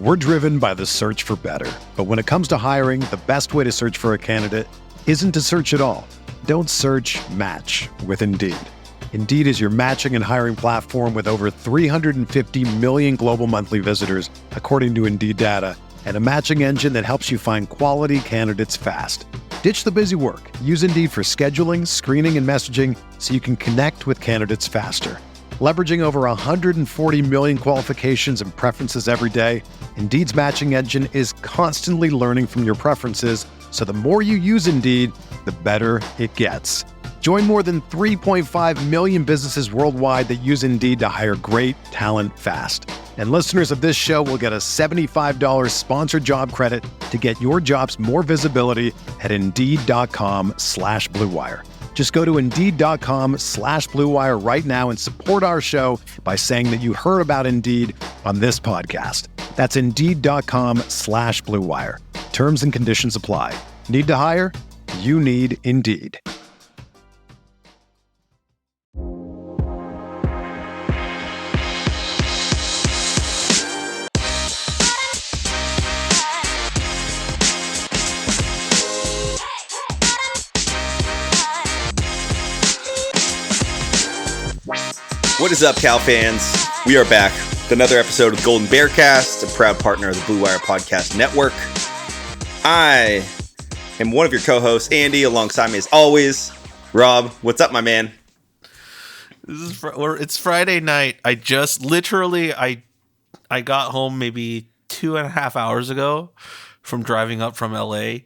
We're driven by the search for better. But when it comes to hiring, the best way to search for a candidate isn't to search at all. Don't search, match with Indeed. Indeed is your matching and hiring platform with over 350 million global monthly visitors, according to Indeed data, and a matching engine that helps you find quality candidates fast. Ditch the busy work. Use Indeed for scheduling, screening, and messaging so you can connect with candidates faster. Leveraging over 140 million qualifications and preferences every day, Indeed's matching engine is constantly learning from your preferences, so the more you use Indeed, the better it gets. Join more than 3.5 million businesses worldwide that use Indeed to hire great talent fast. And listeners of this show will get a $75 sponsored job credit to get your jobs more visibility at Indeed.com/Blue Wire. Just go to Indeed.com/Blue Wire right now and support our show by saying that you heard about Indeed on this podcast. That's Indeed.com/Blue Wire. Terms and conditions apply. Need to hire? You need Indeed. What is up, Cal fans? We are back with another episode of Golden Bearcast, a proud partner of the Blue Wire Podcast Network. I am one of your co-hosts, Andy, alongside me as always, Rob. What's up, my man? It's Friday night. I got home maybe 2.5 hours ago from driving up from LA.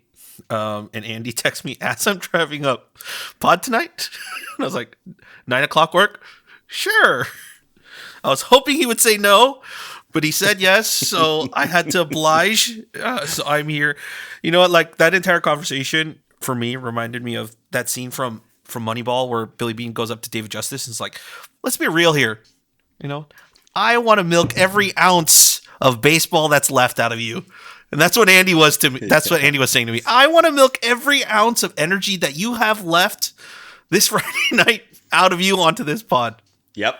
And Andy texts me as I'm driving up, pod tonight? And I was like, 9 o'clock work? Sure. I was hoping he would say no, but he said yes, so I had to oblige. So I'm here. You know what? Like, that entire conversation for me reminded me of that scene from Moneyball where Billy Bean goes up to David Justice and is like, let's be real here. You know, I want to milk every ounce of baseball that's left out of you. And that's what Andy was to me. That's what Andy was saying to me. I want to milk every ounce of energy that you have left this Friday night out of you onto this pod. Yep.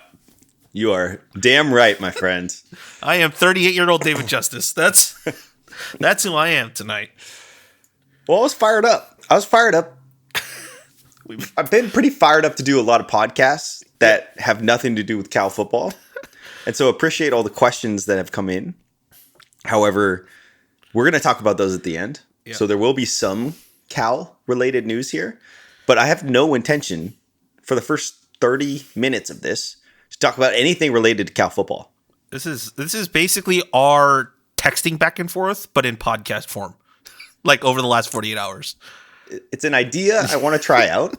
You are damn right, my friend. I am 38-year-old David Justice. That's who I am tonight. Well, I was fired up. I've been pretty fired up to do a lot of podcasts that have nothing to do with Cal football. And so appreciate all the questions that have come in. However, we're going to talk about those at the end. Yep. So there will be some Cal-related news here. But I have no intention for the first 30 minutes of this to talk about anything related to Cal football. This is basically our texting back and forth, but in podcast form, like over the last 48 hours. It's an idea I want to try out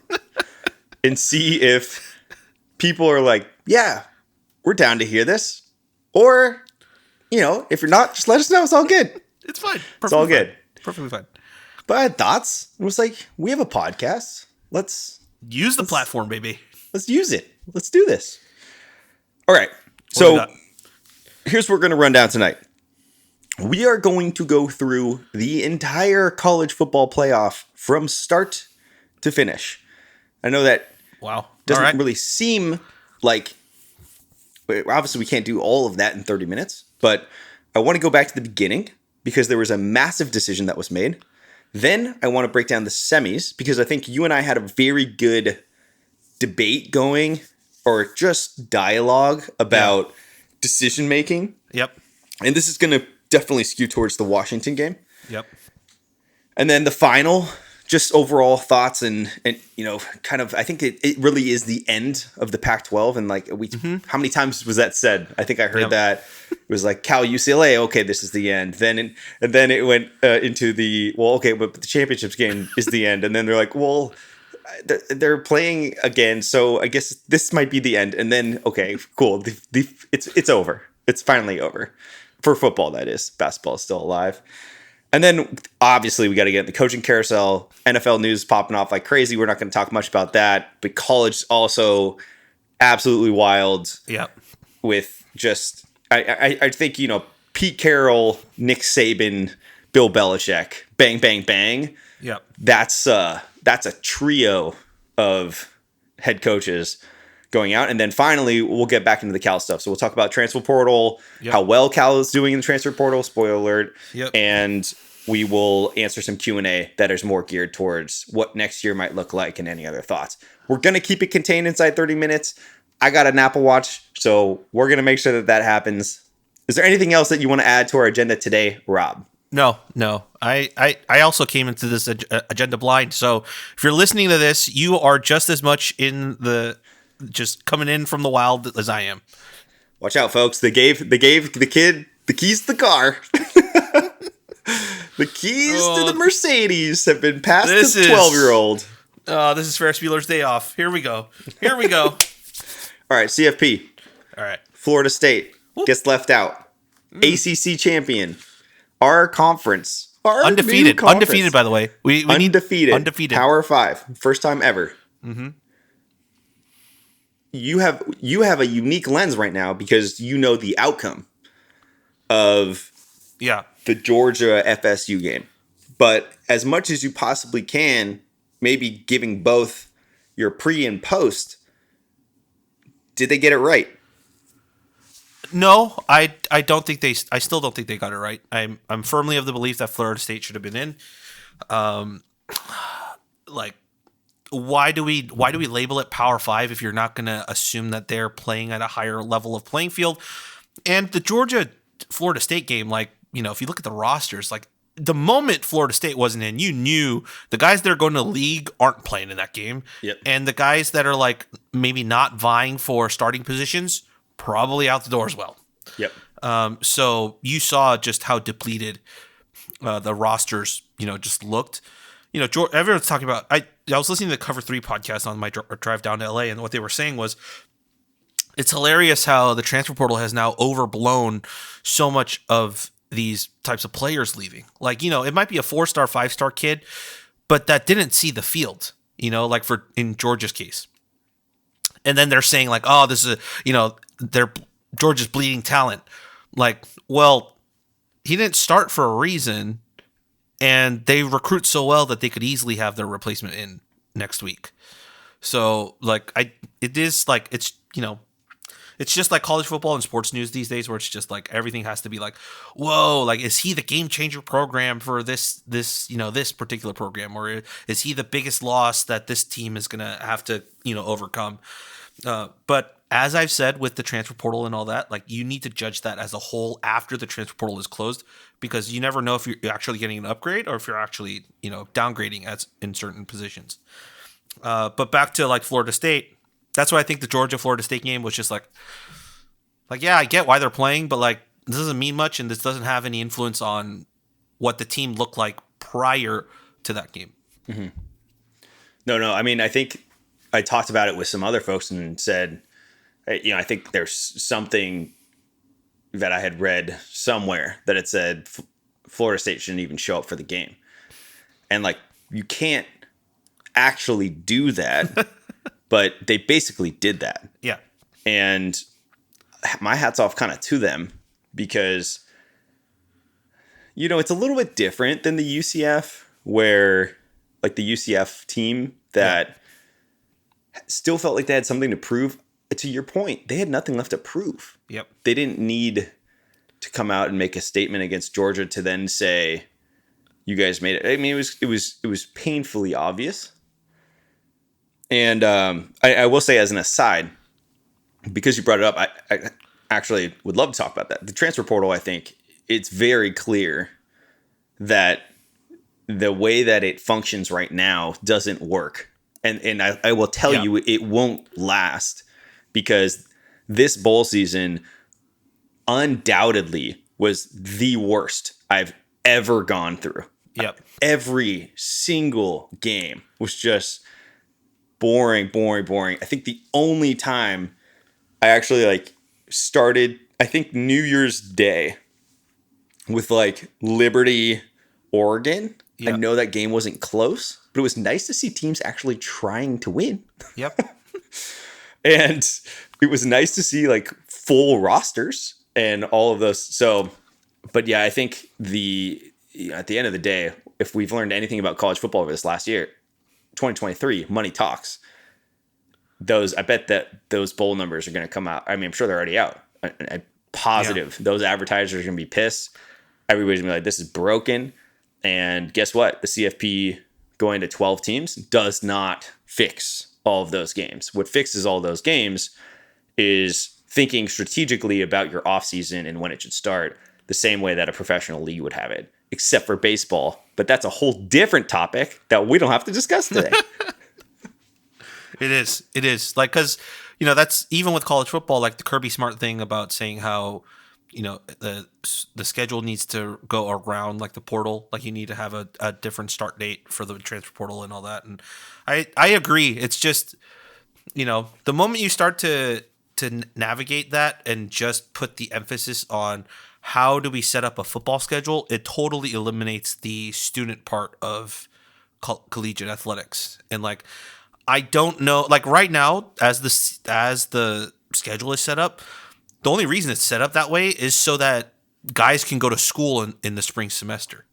and see if people are like, yeah, we're down to hear this. Or, you know, if you're not, just let us know. It's all good. It's fine. It's all good. Perfectly fine. But I had thoughts. It was like, we have a podcast. Let's use the platform, baby. Let's use it. Let's do this. All right. So here's what we're going to run down tonight. We are going to go through the entire college football playoff from start to finish. I know that doesn't really seem like, obviously we can't do all of that in 30 minutes, but I want to go back to the beginning because there was a massive decision that was made. Then I want to break down the semis because I think you and I had a very good debate going or just dialogue about decision making. Yep. And this is going to definitely skew towards the Washington game. Yep. And then the final, just overall thoughts and you know, kind of, I think it really is the end of the Pac-12. And like, how many times was that said? I think I heard that it was like Cal UCLA. Okay, this is the end. And then it went into the, well, okay, but the championships game is the end. And then they're like, well, they're playing again, so I guess this might be the end. And then, okay, cool. It's over. It's finally over. For football, that is. Basketball is still alive. And then, obviously, we got to get the coaching carousel. NFL news popping off like crazy. We're not going to talk much about that. But college also absolutely wild. Yeah. With just, I think, you know, Pete Carroll, Nick Saban, Bill Belichick, bang, bang, bang. Yep. That's a trio of head coaches going out. And then finally, we'll get back into the Cal stuff. So we'll talk about transfer portal, how well Cal is doing in the transfer portal, spoiler alert. And we will answer some Q&A that is more geared towards what next year might look like and any other thoughts. We're going to keep it contained inside 30 minutes. I got an Apple Watch, so we're going to make sure that happens. Is there anything else that you want to add to our agenda today, Rob? No. I also came into this agenda blind. So if you're listening to this, you are just as much just coming in from the wild as I am. Watch out, folks. They gave the kid the keys to the car. The keys to the Mercedes have been passed to the 12-year-old. This is Ferris Bueller's Day Off. Here we go. All right, CFP. All right. Florida State gets left out. ACC champion. Our conference. Undefeated, by the way. We undefeated. Undefeated. Power 5. First time ever. Mm-hmm. You have a unique lens right now because you know the outcome of the Georgia FSU game. But as much as you possibly can, maybe giving both your pre and post, did they get it right? No, I don't think I still don't think they got it right. I'm firmly of the belief that Florida State should have been in. Why do we label it Power 5 if you're not going to assume that they're playing at a higher level of playing field? And the Georgia Florida State game, if you look at the rosters, the moment Florida State wasn't in, you knew the guys that are going to the league aren't playing in that game. Yep. And the guys that are maybe not vying for starting positions, probably out the door as well. Yep. So you saw just how depleted the rosters, just looked. Everyone's talking about. I was listening to the Cover 3 podcast on my drive down to LA, and what they were saying was, it's hilarious how the transfer portal has now overblown so much of these types of players leaving. It might be a 4-star, 5-star kid, but that didn't see the field. In Georgia's case. And then they're saying this is they're Georgia's bleeding talent. Well, he didn't start for a reason, and they recruit so well that they could easily have their replacement in next week. So it's just like college football and sports news these days, where it's just everything has to be whoa, is he the game changer program for this particular program, or is he the biggest loss that this team is gonna have to overcome? But as I've said with the transfer portal and all that, you need to judge that as a whole after the transfer portal is closed, because you never know if you're actually getting an upgrade or if you're actually downgrading in certain positions. But back to Florida State. That's why I think the Georgia-Florida State game was just yeah, I get why they're playing, but this doesn't mean much, and this doesn't have any influence on what the team looked like prior to that game. Mm-hmm. No. I mean, I think I talked about it with some other folks and said, I think there's something that I had read somewhere that it said Florida State shouldn't even show up for the game. And you can't actually do that. But they basically did that. Yeah. And my hat's off kind of to them, because, it's a little bit different than the UCF, where the UCF team that still felt like they had something to prove. To your point, they had nothing left to prove. Yep. They didn't need to come out and make a statement against Georgia to then say, you guys made it. I mean, it was painfully obvious. And I will say, as an aside, because you brought it up, I actually would love to talk about that. The transfer portal, I think it's very clear that the way that it functions right now doesn't work. And I will tell you, it won't last, because this bowl season undoubtedly was the worst I've ever gone through. Yep. Every single game was just boring. I think the only time I actually started, I think New Year's Day with Liberty, Oregon. Yep. I know that game wasn't close, but it was nice to see teams actually trying to win. Yep. And it was nice to see full rosters and all of those. So, but yeah, I think at the end of the day, if we've learned anything about college football over this last year, 2023, money talks. I bet that those bowl numbers are going to come out. I mean, I'm sure they're already out. I'm positive those advertisers are going to be pissed. Everybody's going to be like, this is broken. And guess what? The CFP going to 12 teams does not fix all of those games. What fixes all those games is thinking strategically about your offseason and when it should start, the same way that a professional league would have it, except for baseball. But that's a whole different topic that we don't have to discuss today. It is like, because that's even with college football, like the Kirby Smart thing about saying how the schedule needs to go around like the portal, like you need to have a different start date for the transfer portal and all that. And I agree. It's just the moment you start to navigate that and just put the emphasis on how do we set up a football schedule, it totally eliminates the student part of collegiate athletics. And like, I don't know, like right now, as the schedule is set up, the only reason it's set up that way is so that guys can go to school in the spring semester.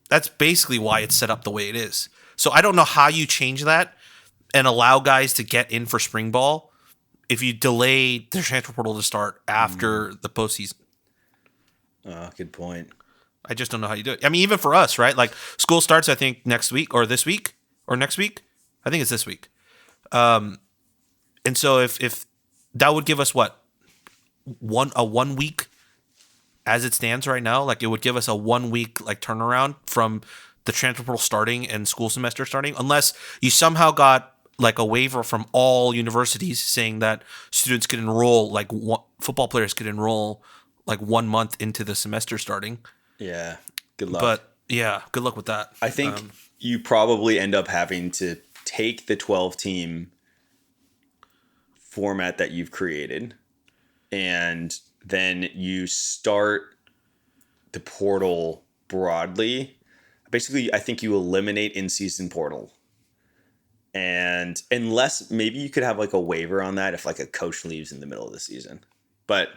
That's basically why it's set up the way it is. So I don't know how you change that and allow guys to get in for spring ball if you delay the transfer portal to start after the postseason. Good point. I just don't know how you do it. I mean, even for us, right? Like school starts, I think, next week or this week or next week. I think it's this week. And so if that would give us what? A 1 week as it stands right now, like it would give us a 1 week like turnaround from the transfer portal starting and school semester starting, unless you somehow got like a waiver from all universities saying that students could enroll, like football players could enroll like 1 month into the semester starting. Yeah. Good luck. But yeah, good luck with that. I think you probably end up having to take the 12 team format that you've created, and then you start the portal broadly. Basically, I think you eliminate in-season portal. And unless maybe you could have like a waiver on that if like a coach leaves in the middle of the season. But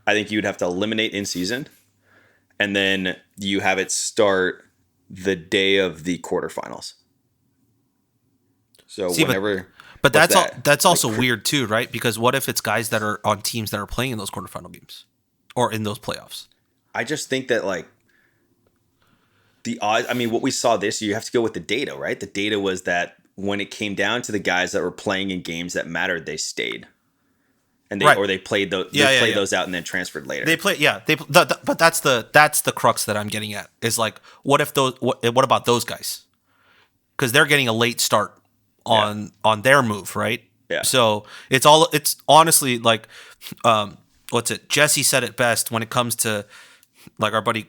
I think you'd have to eliminate in-season, and then you have it start the day of the quarterfinals. So whenever... But that's also like, weird too, right? Because what if it's guys that are on teams that are playing in those quarterfinal games or in those playoffs? I just think that like the odds, I mean, what we saw this year, you have to go with the data, right? The data was that when it came down to the guys that were playing in games that mattered, they stayed. And they played those out and then transferred later. But that's the crux that I'm getting at is like, what about those guys? Because they're getting a late start on their move, right? Yeah. So it's honestly like, Jesse said it best when it comes to like our buddy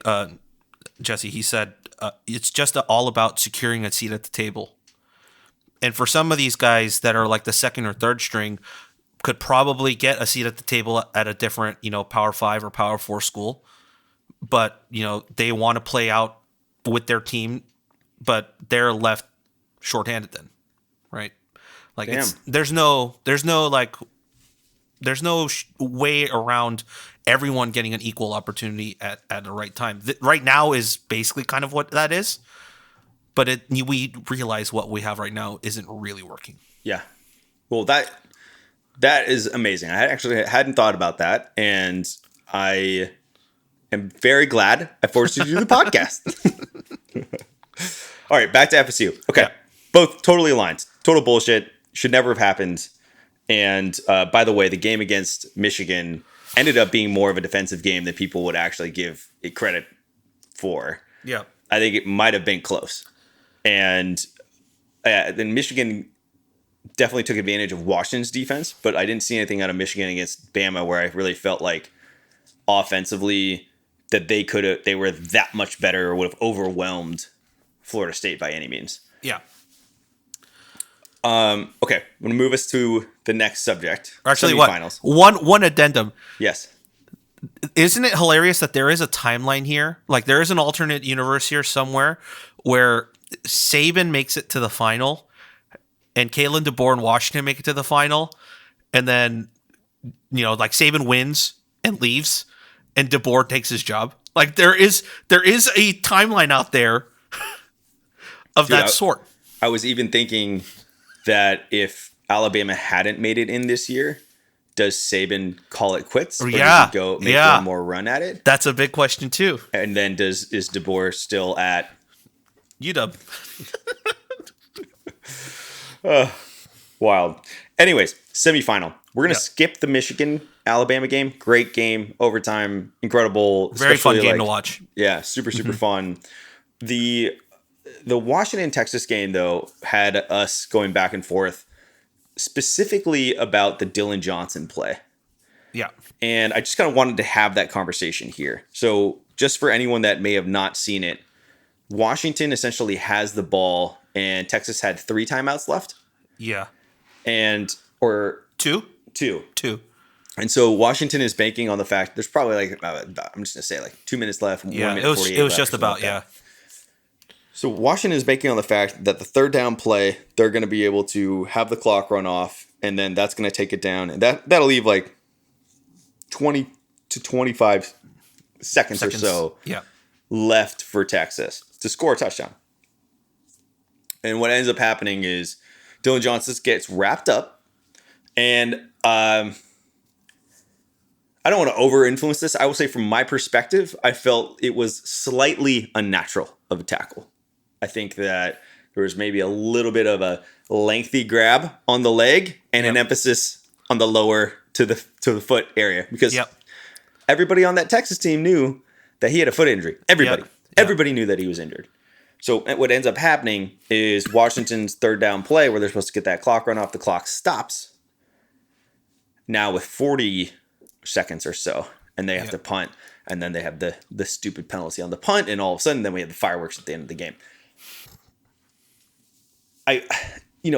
Jesse. He said it's just all about securing a seat at the table. And for some of these guys that are like the second or third string, could probably get a seat at the table at a different, Power 5 or Power 4 school, but they want to play out with their team, but they're left shorthanded then. Right, like there's no way around everyone getting an equal opportunity at the right time. Right now is basically kind of what that is, but we realize what we have right now isn't really working. Yeah, well that is amazing. I actually hadn't thought about that, and I am very glad I forced you to do the podcast. All right, back to FSU. Okay. Yeah. Both totally aligned. Total bullshit. Should never have happened. And by the way, the game against Michigan ended up being more of a defensive game than people would actually give it credit for. Yeah. I think it might have been close. And then Michigan definitely took advantage of Washington's defense, but I didn't see anything out of Michigan against Bama where I really felt like offensively that they were that much better or would have overwhelmed Florida State by any means. Yeah. Okay, I'm going to move us to the next subject. Actually, one addendum. Yes. Isn't it hilarious that there is a timeline here? Like there is an alternate universe here somewhere where Saban makes it to the final and Kalen DeBoer and Washington make it to the final. And then, like Saban wins and leaves and DeBoer takes his job. Like there is a timeline out there of that sort. I was even thinking that if Alabama hadn't made it in this year, does Saban call it quits? Or Yeah. does he go make Yeah. one more run at it? That's a big question too. And then is DeBoer still at UW. wild? Anyways, semifinal. We're gonna skip the Michigan Alabama game. Great game, overtime, incredible, Very fun especially, game to watch. Yeah, super fun. The Washington Texas game though had us going back and forth, specifically about the Dylan Johnson play. Yeah. And I just kind of wanted to have that conversation here. So just for anyone that may have not seen it, Washington essentially has the ball and Texas had 3 timeouts left. Yeah. Or Two. And so Washington is banking on the fact there's probably like, I'm just going to say like 2 minutes left. Yeah. 1 minute 48 It was left, just about, like that. So Washington is banking on the fact that the third down play, they're going to be able to have the clock run off, and then that's going to take it down. And that'll leave like 20 to 25 seconds or so left for Texas to score a touchdown. And what ends up happening is Dylan Johnson gets wrapped up, and I don't want to over-influence this. I will say from my perspective, I felt it was slightly unnatural of a tackle. I think that there was maybe a little bit of a lengthy grab on the leg and an emphasis on the lower to the foot area, because everybody on that Texas team knew that he had a foot injury. Everybody knew that he was injured. So what ends up happening is Washington's third down play, where they're supposed to get that clock run off, the clock stops now with 40 seconds or so, and they have to punt, and then they have the stupid penalty on the punt, and all of a sudden then we have the fireworks at the end of the game.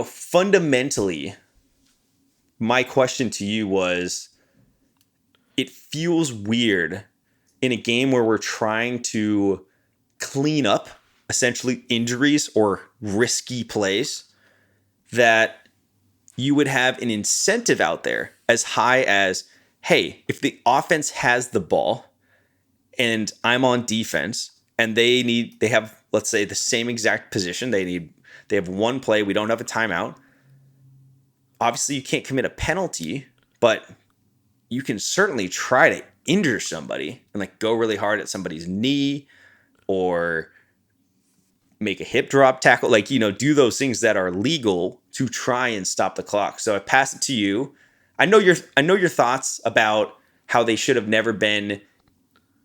Fundamentally, my question to you was, it feels weird in a game where we're trying to clean up essentially injuries or risky plays, that you would have an incentive out there as high as, hey, if the offense has the ball and I'm on defense and they have, let's say, the same exact position, they have one play, we don't have a timeout. Obviously, you can't commit a penalty, but you can certainly try to injure somebody and like go really hard at somebody's knee or make a hip drop tackle, do those things that are legal to try and stop the clock. So I pass it to you. I know your thoughts about how they should have never been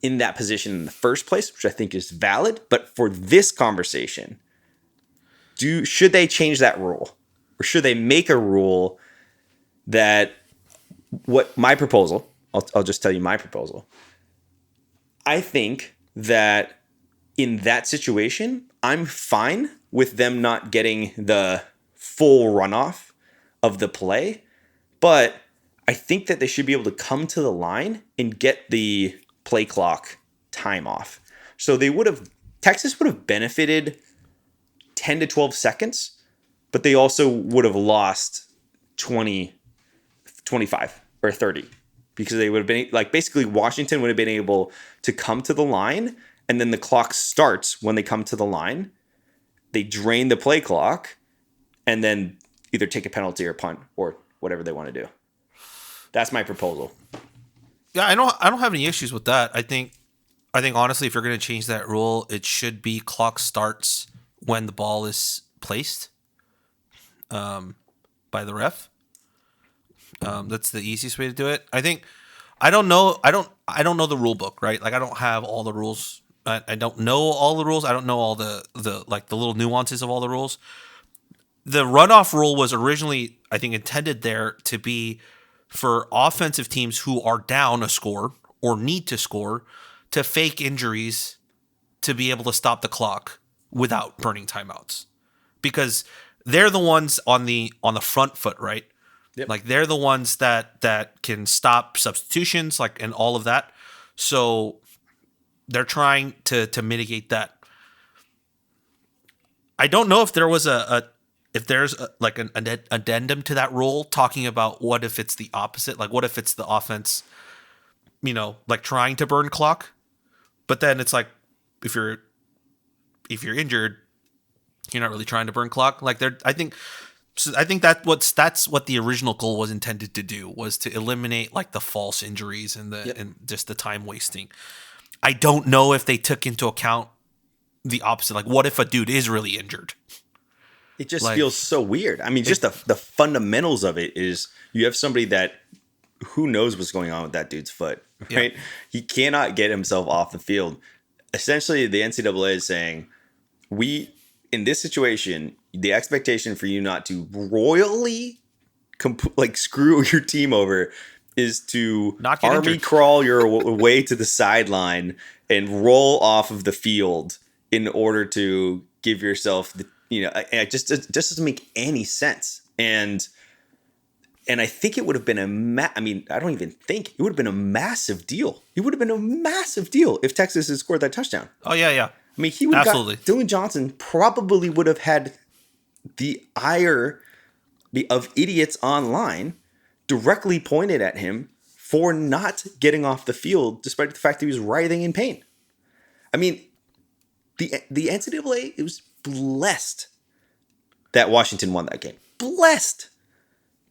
in that position in the first place, which I think is valid. But for this conversation, should they change that rule, or should they make a rule that my proposal? I'll just tell you my proposal. I think that in that situation, I'm fine with them not getting the full runoff of the play, but I think that they should be able to come to the line and get the play clock time off. So Texas would have benefited 10 to 12 seconds, but they also would have lost 20, 25 or 30, because they would have been basically Washington would have been able to come to the line, and then the clock starts when they come to the line. They drain the play clock and then either take a penalty or punt or whatever they want to do. That's my proposal. Yeah, I don't have any issues with that. I think honestly, if you're going to change that rule, it should be clock starts when the ball is placed by the ref. That's the easiest way to do it. I don't know the rule book, right? Like, I don't have all the rules. I don't know all the rules. I don't know all the little nuances of all the rules. The runoff rule was originally, I think, intended there to be for offensive teams who are down a score or need to score to fake injuries to be able to stop the clock without burning timeouts, because they're the ones on the front foot, right? Yep. Like, they're the ones that can stop substitutions, and all of that. So they're trying to mitigate that. I don't know if there was there's an addendum to that rule talking about what if it's the opposite, like what if it's the offense, trying to burn clock, but then it's like if you're injured, you're not really trying to burn clock. I think So I think that's what the original goal was intended to do, was to eliminate like the false injuries and and just the time wasting. I don't know if they took into account the opposite. Like, what if a dude is really injured? It just feels so weird. I mean, just the fundamentals of it is you have somebody that who knows what's going on with that dude's foot, right? Yeah. He cannot get himself off the field. Essentially, the NCAA is saying, in this situation, the expectation for you not to royally screw your team over is to army crawl your way to the sideline and roll off of the field in order to give yourself the, it just doesn't make any sense. And I think it would have been I don't even think it would have been a massive deal. It would have been a massive deal if Texas had scored that touchdown. Oh yeah. I mean, he would have got, Dylan Johnson probably would have had the ire of idiots online directly pointed at him for not getting off the field, despite the fact that he was writhing in pain. I mean, the NCAA, it was blessed that Washington won that game. Blessed.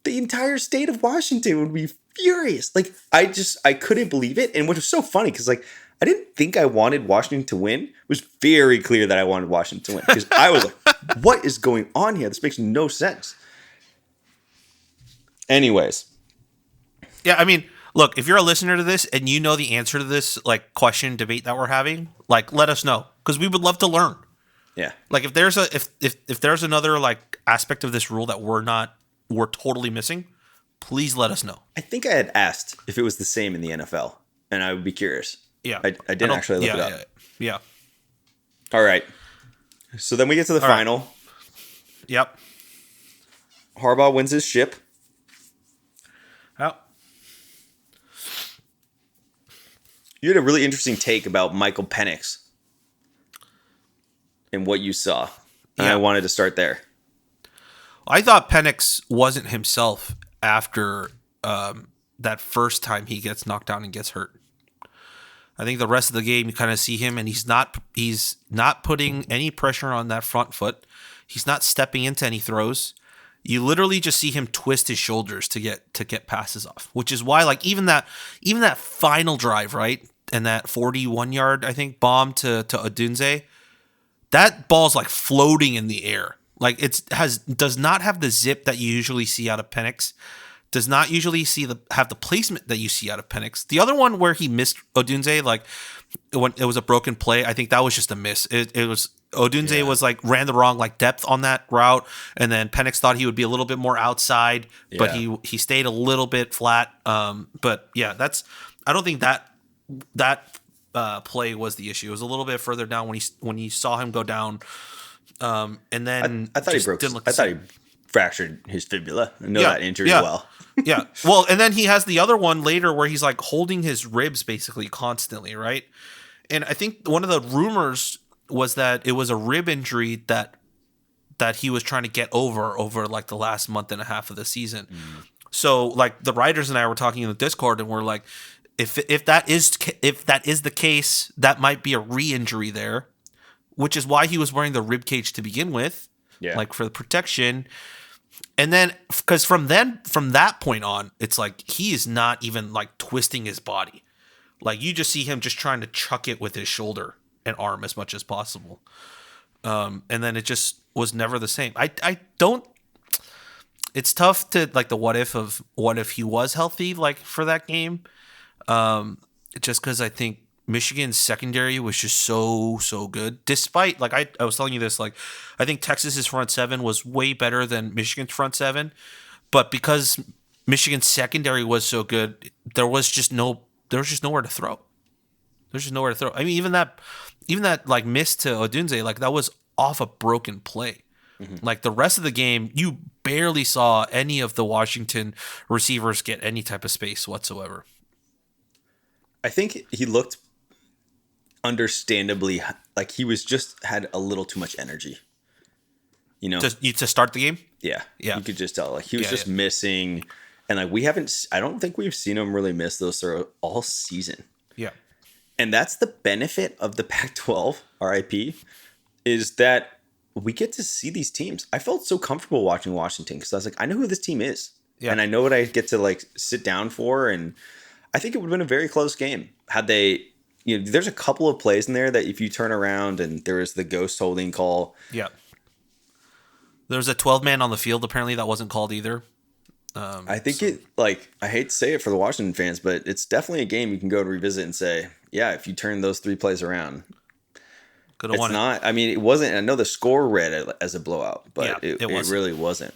The entire state of Washington would be furious. Like, I couldn't believe it. And what was so funny, because I didn't think I wanted Washington to win. It was very clear that I wanted Washington to win, because I was like, what is going on here? This makes no sense. Anyways. Yeah, I mean, look, if you're a listener to this and you know the answer to this question debate that we're having, let us know, because we would love to learn. Yeah. Like, if there's if there's another aspect of this rule that we're totally missing, please let us know. I think I had asked if it was the same in the NFL, and I would be curious. Yeah. I didn't actually look it up. Yeah. All right. So then we get to the final. Right. Yep. Harbaugh wins his ship. Oh. You had a really interesting take about Michael Penix and what you saw. And I wanted to start there. I thought Penix wasn't himself after that first time he gets knocked down and gets hurt. I think the rest of the game, you kind of see him, and he's not putting any pressure on that front foot. He's not stepping into any throws. You literally just see him twist his shoulders to get passes off, which is why even that final drive, right, and that 41-yard, I think, bomb to Odunze, that ball's floating in the air. Does not have the zip that you usually see out of Penix. Does not usually have the placement that you see out of Penix. The other one where he missed Odunze, when it was a broken play, I think that was just a miss. It was Odunze was ran the wrong depth on that route, and then Penix thought he would be a little bit more outside, but he stayed a little bit flat. But yeah, I don't think that play was the issue. It was a little bit further down when he saw him go down, and then I thought he broke. I thought he fractured his fibula. I know that injury well. Yeah. Well, and then he has the other one later where he's holding his ribs basically constantly, right? And I think one of the rumors was that it was a rib injury that he was trying to get over the last month and a half of the season. Mm. So the writers and I were talking in the Discord, and we're like, if that is the case, that might be a re-injury there, which is why he was wearing the rib cage to begin with, for the protection. And then, because from that point on, it's he is not even twisting his body. You just see him just trying to chuck it with his shoulder and arm as much as possible. And then it just was never the same. I don't. It's tough to the what if he was healthy for that game, just because I think Michigan's secondary was just so good. Despite I was telling you this, I think Texas's front seven was way better than Michigan's front seven, but because Michigan's secondary was so good, there was just nowhere to throw. There's just nowhere to throw. I mean, even that miss to Odunze, that was off a broken play. Mm-hmm. The rest of the game, you barely saw any of the Washington receivers get any type of space whatsoever. I think he looked understandably he was just had a little too much energy, to start the game. Yeah you could just tell he was just missing, and I don't think we've seen him really miss those throws all season. And that's the benefit of the Pac-12 RIP, is that we get to see these teams. I felt so comfortable watching Washington because I was like, I know who this team is. Yeah. And I know what I get to like sit down for. And I think it would have been a very close game had they, there's a couple of plays in there that if you turn around and there was the ghost holding call. Yeah. There's a 12-man on the field. Apparently that wasn't called either. I think I hate to say it for the Washington fans, but it's definitely a game you can go to revisit and say, yeah, if you turn those 3 plays around. It's not. I mean, it wasn't. I know the score read it as a blowout, but it really wasn't.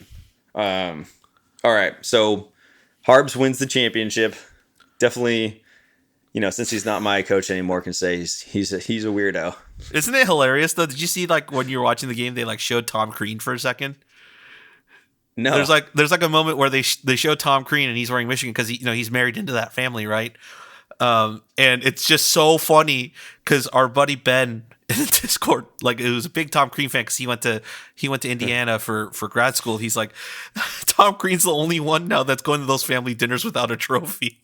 All right, so Harbs wins the championship. Definitely, since he's not my coach anymore, can say he's a weirdo. Isn't it hilarious though? Did you see like when you were watching the game, they like showed Tom Crean for a second? No. There's like a moment where they show Tom Crean and he's wearing Michigan because he's married into that family, right? And it's just so funny because our buddy Ben in the Discord, like, it was a big Tom Crean fan because he went to Indiana for grad school. He's like, Tom Crean's the only one now that's going to those family dinners without a trophy.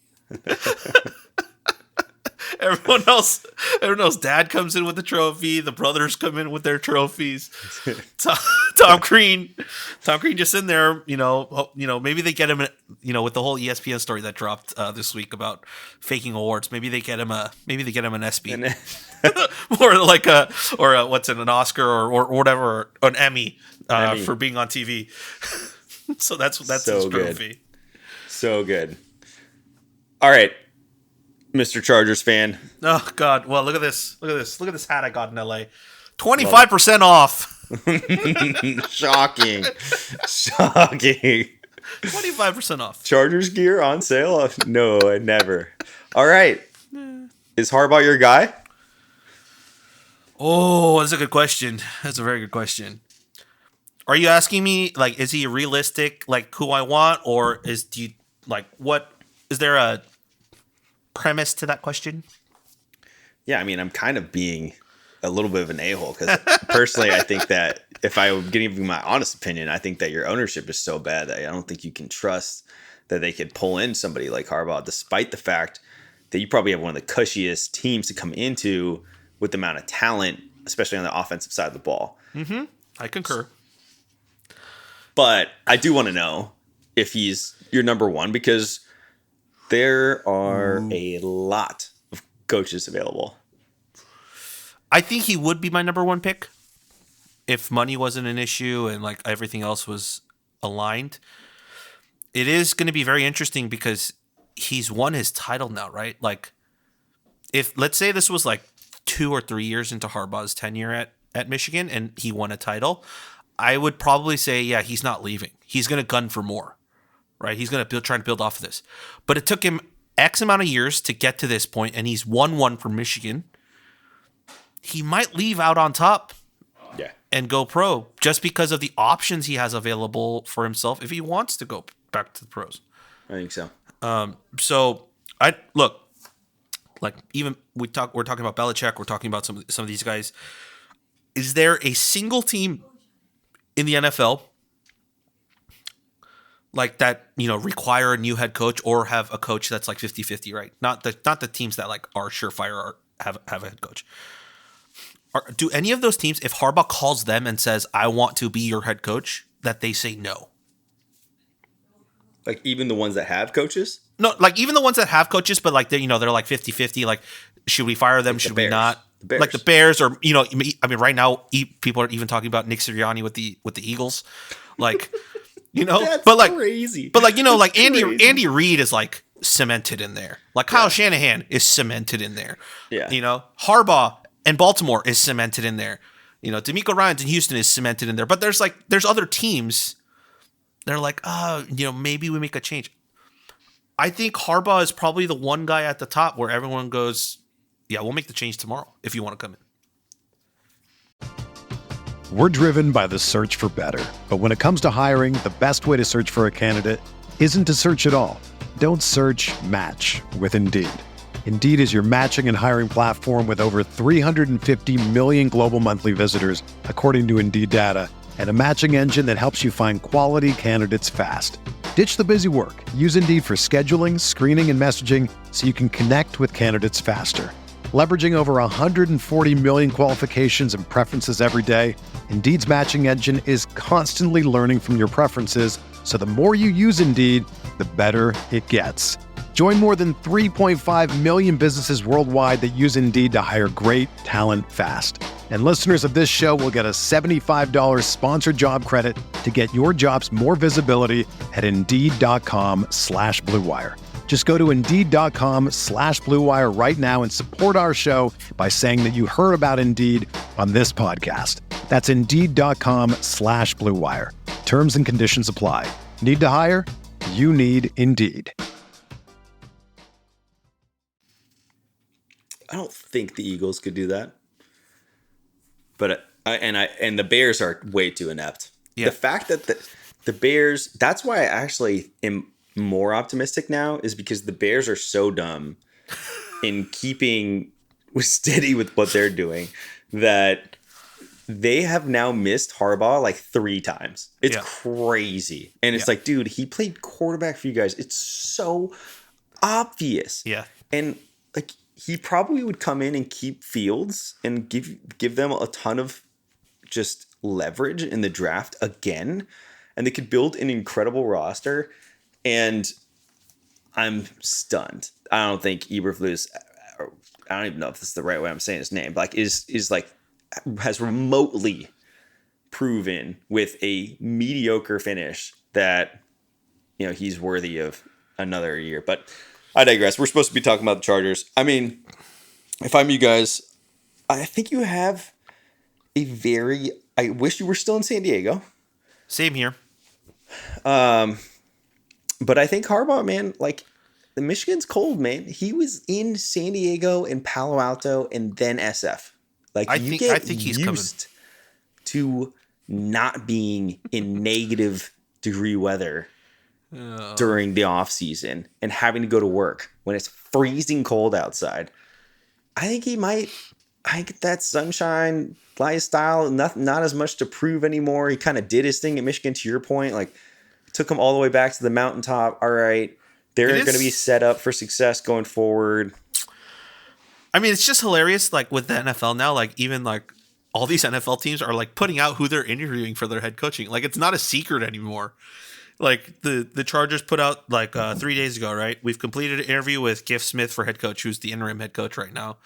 Everyone else, dad comes in with the trophy. The brothers come in with their trophies. Tom Crean just in there, maybe they get him, with the whole ESPN story that dropped this week about faking awards. Maybe they get him an ESPY or what's it, an Oscar or whatever, an Emmy, for being on TV. So that's so his trophy. Good. So good. All right. Mr. Chargers fan. Oh God! Well, look at this. Look at this hat I got in LA. 25% off. Shocking. 25% off. Chargers gear on sale? No, never. All right. Is Harbaugh your guy? Oh, that's a good question. That's a very good question. Are you asking me like, is he realistic? Like who I want, or is there a premise to that question? Yeah, I mean, I'm kind of being a little bit of an a-hole because personally, I think that if I were giving you my honest opinion, I think that your ownership is so bad that I don't think you can trust that they could pull in somebody like Harbaugh, despite the fact that you probably have one of the cushiest teams to come into with the amount of talent, especially on the offensive side of the ball. Mm-hmm. I concur. But I do want to know if he's your number one because there are a lot of coaches available. I think he would be my number one pick if money wasn't an issue and like everything else was aligned. It is going to be very interesting because he's won his title now, right? Like, if let's say this was like 2 or 3 years into Harbaugh's tenure at Michigan and he won a title, I would probably say, yeah, he's not leaving. He's going to gun for more. Right, he's going to try and build off of this, but it took him X amount of years to get to this point, and he's won one for Michigan. He might leave out on top, and go pro just because of the options he has available for himself if he wants to go back to the pros. I think so. So I look like even we're talking about Belichick. We're talking about some of these guys. Is there a single team in the NFL? Like that, require a new head coach or have a coach that's like 50-50, right? Not the teams that like are surefire or have a head coach. Do any of those teams, if Harbaugh calls them and says, I want to be your head coach, that they say no? Like even the ones that have coaches? No, like even the ones that have coaches, but like they're like 50-50. Like, should we fire them? Like should we not? Like the Bears, or I mean, right now people are even talking about Nick Sirianni with the Eagles, like. That's but like crazy. But like like Andy Reid is like cemented in there. Like Kyle Shanahan is cemented in there. Yeah. Harbaugh and Baltimore is cemented in there. DeMeco Ryans in Houston is cemented in there. But there's other teams. They're like, maybe we make a change. I think Harbaugh is probably the one guy at the top where everyone goes, yeah, we'll make the change tomorrow if you want to come in. We're driven by the search for better. But when it comes to hiring, the best way to search for a candidate isn't to search at all. Don't search, match with Indeed. Indeed is your matching and hiring platform with over 350 million global monthly visitors, according to Indeed data, and a matching engine that helps you find quality candidates fast. Ditch the busy work. Use Indeed for scheduling, screening, and messaging so you can connect with candidates faster. Leveraging over 140 million qualifications and preferences every day, Indeed's matching engine is constantly learning from your preferences, so the more you use Indeed, the better it gets. Join more than 3.5 million businesses worldwide that use Indeed to hire great talent fast. And listeners of this show will get a $75 sponsored job credit to get your jobs more visibility at Indeed.com/Blue Wire. Just go to Indeed.com/Blue Wire right now and support our show by saying that you heard about Indeed on this podcast. That's Indeed.com/Blue Wire. Terms and conditions apply. Need to hire? You need Indeed. I don't think the Eagles could do that. But and the Bears are way too inept. Yeah. The fact that the Bears, that's why I actually am more optimistic now, is because the Bears are so dumb in keeping steady with what they're doing that they have now missed Harbaugh like 3 times. It's crazy. And it's like, dude, he played quarterback for you guys. It's so obvious. Yeah. And like, he probably would come in and keep Fields and give them a ton of just leverage in the draft again. And they could build an incredible roster. And I'm stunned. I don't think Eberflus, I don't even know if this is the right way I'm saying his name, but like is like, has remotely proven with a mediocre finish that, you know, he's worthy of another year. But I digress. We're supposed to be talking about the Chargers. I mean, if I'm you guys, I think you have I wish you were still in San Diego. Same here. But I think Harbaugh, man, like, the Michigan's cold, man. He was in San Diego and Palo Alto and then SF. Like, I think he's used to not being in negative degree weather during the off season and having to go to work when it's freezing cold outside. I think he might. I get that sunshine lifestyle. Not as much to prove anymore. He kind of did his thing at Michigan. To your point, like, took him all the way back to the mountaintop. All right, they're going to be set up for success going forward. I mean, it's just hilarious. Like, with the NFL now, like, even like all these NFL teams are like putting out who they're interviewing for their head coaching. Like, it's not a secret anymore. Like, the Chargers put out like 3 days ago, right? We've completed an interview with Giff Smith for head coach, who's the interim head coach right now.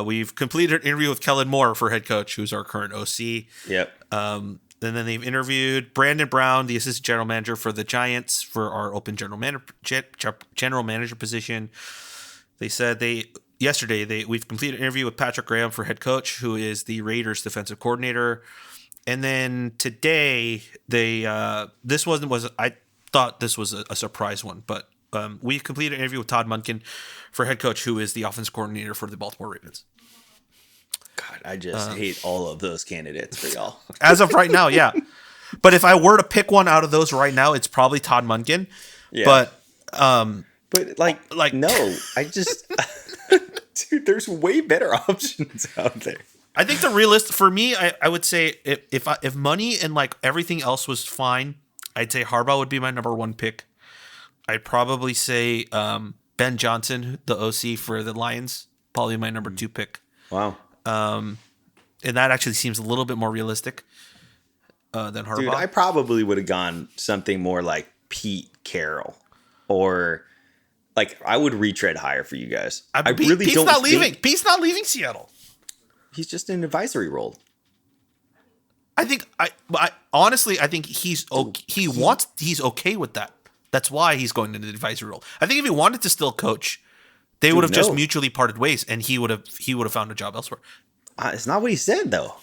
We've completed an interview with Kellen Moore for head coach, who's our current OC. Yep. And then they've interviewed Brandon Brown, the assistant general manager for the Giants, for our open general manager position. They said yesterday we've completed an interview with Patrick Graham for head coach, who is the Raiders defensive coordinator. And then today I thought this was a surprise one, but we completed an interview with Todd Monken for head coach, who is the offense coordinator for the Baltimore Ravens. God, I just hate all of those candidates for y'all. As of right now, yeah. But if I were to pick one out of those right now, it's probably Todd Monken. Yeah. But like no, I just dude, there's way better options out there. I think for me, I would say if money and like everything else was fine, I'd say Harbaugh would be my number 1 pick. I'd probably say Ben Johnson, the OC for the Lions, probably my number 2 pick. Wow. And that actually seems a little bit more realistic than Harbaugh. Dude, I probably would have gone something more like Pete Carroll, or like I would retread higher for you guys. Pete's not leaving. Pete's not leaving Seattle. He's just in an advisory role. I think honestly, I think he's okay with that. That's why he's going into the advisory role. I think if he wanted to still coach, they would have just mutually parted ways, and he would have found a job elsewhere. It's not what he said, though.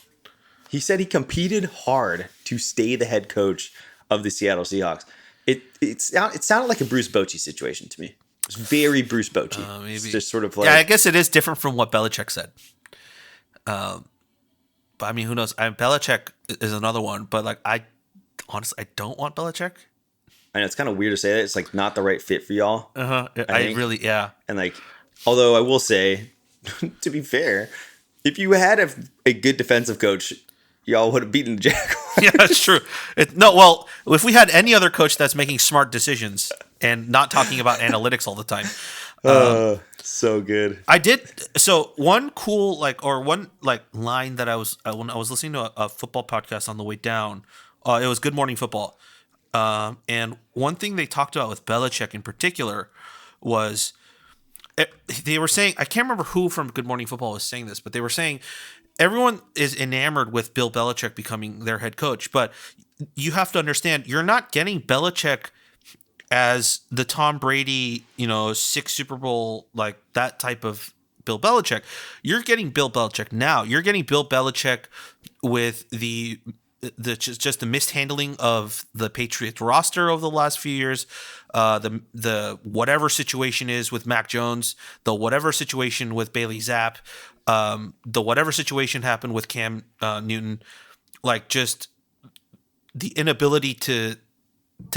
He said he competed hard to stay the head coach of the Seattle Seahawks. It sounded like a Bruce Bochy situation to me. It's very Bruce Bochy. Maybe. It's just sort of like, yeah, I guess it is different from what Belichick said. But I mean, who knows? Belichick is another one, but like I don't want Belichick. I know it's kind of weird to say that. It's like not the right fit for y'all. I really, yeah. And like, although I will say, to be fair, if you had a good defensive coach, y'all would have beaten the Jaguars. Yeah, that's true. Well, if we had any other coach that's making smart decisions and not talking about analytics all the time, So good. I did. So one cool line that I was when I was listening to a football podcast on the way down. It was Good Morning Football, and one thing they talked about with Belichick in particular was they were saying, I can't remember who from Good Morning Football was saying this, but they were saying everyone is enamored with Bill Belichick becoming their head coach, but you have to understand you're not getting Belichick as the Tom Brady, 6 Super Bowl, like that type of Bill Belichick. You're getting Bill Belichick now. You're getting Bill Belichick with the just the mishandling of the Patriots roster over the last few years, the whatever situation is with Mac Jones, the whatever situation with Bailey Zapp, the whatever situation happened with Cam Newton, like just the inability to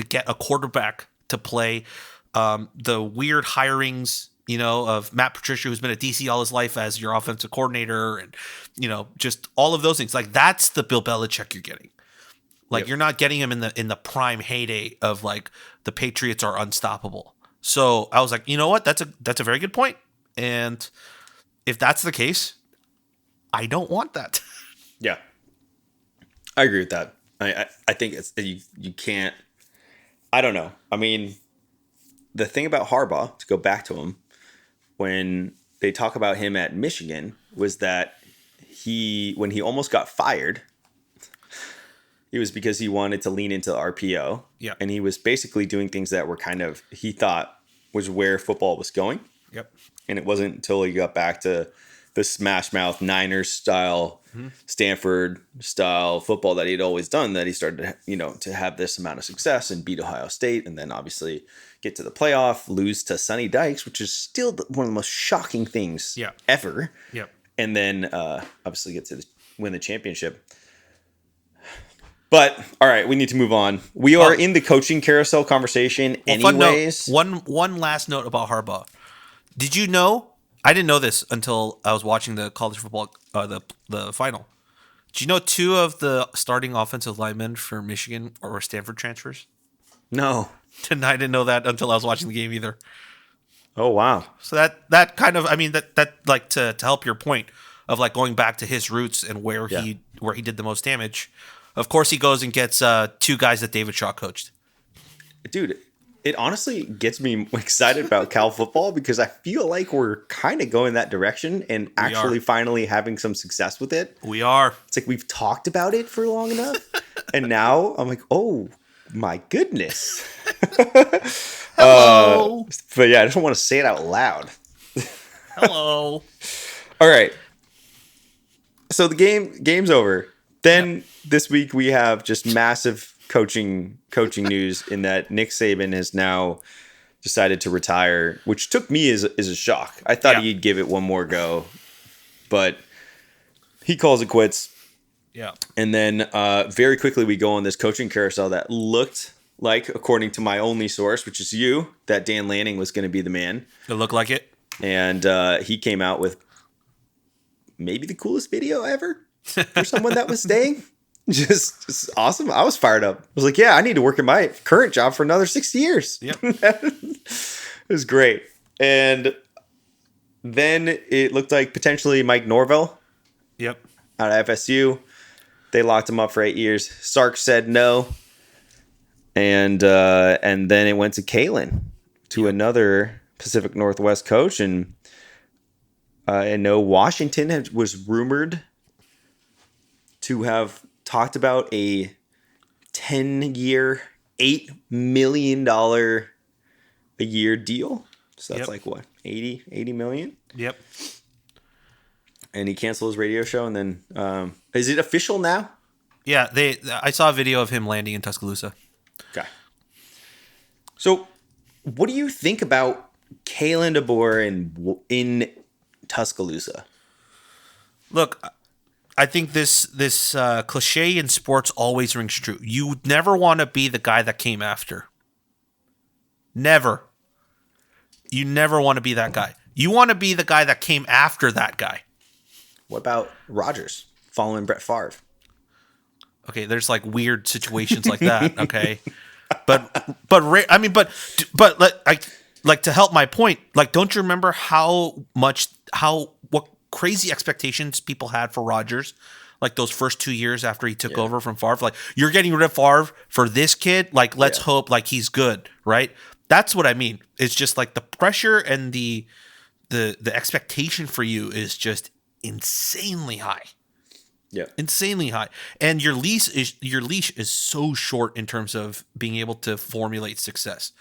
get a quarterback to play, the weird hirings, of Matt Patricia, who's been at DC all his life as your offensive coordinator, and just all of those things. Like that's the Bill Belichick you're getting. Like Yep. You're not getting him in the prime heyday of like the Patriots are unstoppable. So I was like, you know what? That's a very good point. And if that's the case, I don't want that. Yeah, I agree with that. I think it's you can't. I don't know. I mean, the thing about Harbaugh, to go back to him, when they talk about him at Michigan, was that when he almost got fired, it was because he wanted to lean into RPO. Yeah. And he was basically doing things that were he thought was where football was going. Yep. And it wasn't until he got back to the smash mouth Niners style, Stanford style football that he'd always done that he started to have this amount of success and beat Ohio State, and then obviously get to the playoff, lose to Sonny Dykes, which is still one of the most shocking things ever. Yep. And then obviously get to win the championship. But all right, we need to move on. We are in the coaching carousel conversation anyways. One last note about Harbaugh. Did you know? I didn't know this until I was watching the college football, the final. Did you know 2 of the starting offensive linemen for Michigan were Stanford transfers? No. And I didn't know that until I was watching the game either. Oh wow. So that kind of, I mean, that like to help your point of like going back to his roots and where he did the most damage. Of course, he goes and gets 2 guys that David Shaw coached. Dude, it honestly gets me excited about Cal football because I feel like we're kind of going that direction and actually finally having some success with it. We are. It's like we've talked about it for long enough. And now I'm like, oh my goodness. Hello. But yeah, I just don't want to say it out loud. Hello. All right. So the game's over. Then this week we have just massive coaching news in that Nick Saban has now decided to retire, which took me as a shock. I thought he'd give it one more go, but he calls it quits. Yeah. And then very quickly we go on this coaching carousel that looked like, according to my only source, which is you, that Dan Lanning was going to be the man. It looked like it. And he came out with maybe the coolest video ever for someone that was staying. Just awesome. I was fired up. I was like, yeah, I need to work in my current job for another 6 years. Yep. It was great. And then it looked like potentially Mike Norvell. Yep. Out of FSU. They locked him up for 8 years. Sark said no. And then it went to Kalen, to another Pacific Northwest coach. And no, Washington was rumored to have talked about a 10-year, $8 million a year deal. So that's like what, 80 million? Yep. And he canceled his radio show. And then, is it official now? Yeah, I saw a video of him landing in Tuscaloosa. Okay. So what do you think about Kalen DeBoer in Tuscaloosa? Look, I think this cliche in sports always rings true. You never want to be the guy that came after. Never. You never want to be that guy. You want to be the guy that came after that guy. What about Rodgers following Brett Favre? Okay, there's like weird situations like that. Okay, but like to help my point, like, don't you remember what crazy expectations people had for Rodgers? Like those first 2 years after he took over from Favre, like you're getting rid of Favre for this kid. Like, let's hope like he's good, right? That's what I mean. It's just like the pressure and the expectation for you is just insanely high. Yeah, insanely high, and your leash is so short in terms of being able to formulate success.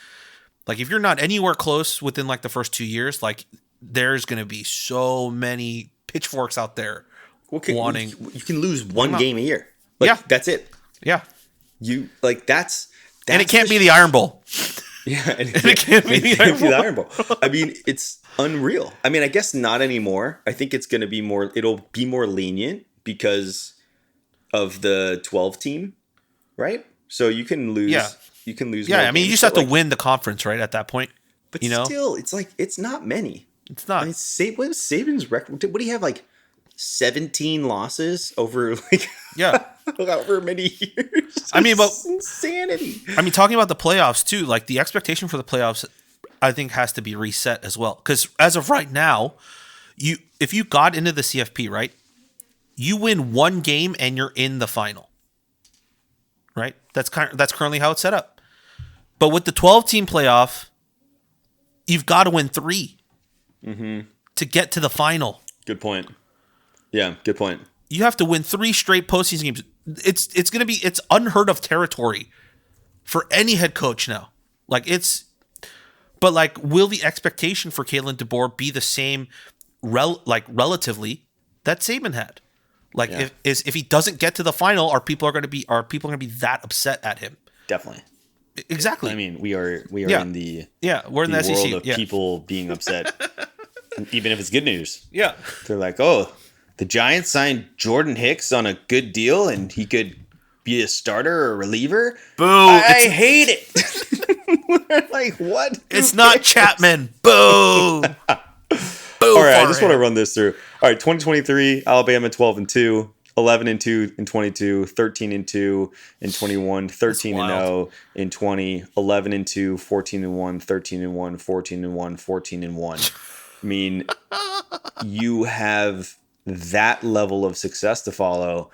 Like if you're not anywhere close within like the first 2 years, like there's going to be so many pitchforks out there. You can lose one game a year. Like, that's it. Yeah. You like that's and it can't be the Iron Bowl. Yeah, and it can't be the Iron Bowl. I mean, it's unreal. I mean, I guess not anymore. I think it's going to be more. It'll be more lenient because of the 12 team, right? So you can lose. Yeah. You can lose. Yeah, I mean, you just have to win the conference, right? At that point, but still, it's like it's not many. It's not. I mean, what was Saban's record? What do you have? Like 17 losses over like over many years. I mean, but insanity. I mean, talking about the playoffs too, like the expectation for the playoffs, I think has to be reset as well. Because as of right now, if you got into the CFP, right, you win one game and you're in the final. Right? That's currently how it's set up. But with the 12-team playoff, you've got to win 3 to get to the final. Good point. Yeah, good point. You have to win 3 straight postseason games. It's unheard of territory for any head coach now. But will the expectation for Kalen DeBoer be the same, relatively, that Saban had? If he doesn't get to the final, are people going to be that upset at him? Definitely. Exactly. I mean, we are in the we're in the SEC world of people being upset, even if it's good news. Yeah, they're like, oh, the Giants signed Jordan Hicks on a good deal, and he could be a starter or a reliever. Boo! I hate it. We're like, what? It's not Chapman. Boo! Boo! All right, I just want to run this through. All right, 2023, Alabama 12-2, 11-2 in 22, 13-2 in 21, 13-0 in 20, 11-2, 14-1, 13-1, 14-1, 14-1. I mean, you have that level of success to follow.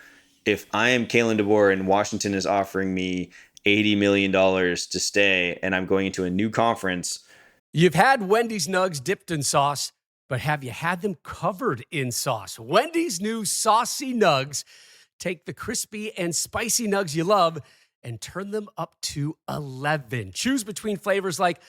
If I am Kalen DeBoer and Washington is offering me $80 million to stay and I'm going into a new conference. You've had Wendy's nugs dipped in sauce, but have you had them covered in sauce? Wendy's new saucy nugs take the crispy and spicy nugs you love and turn them up to 11. Choose between flavors like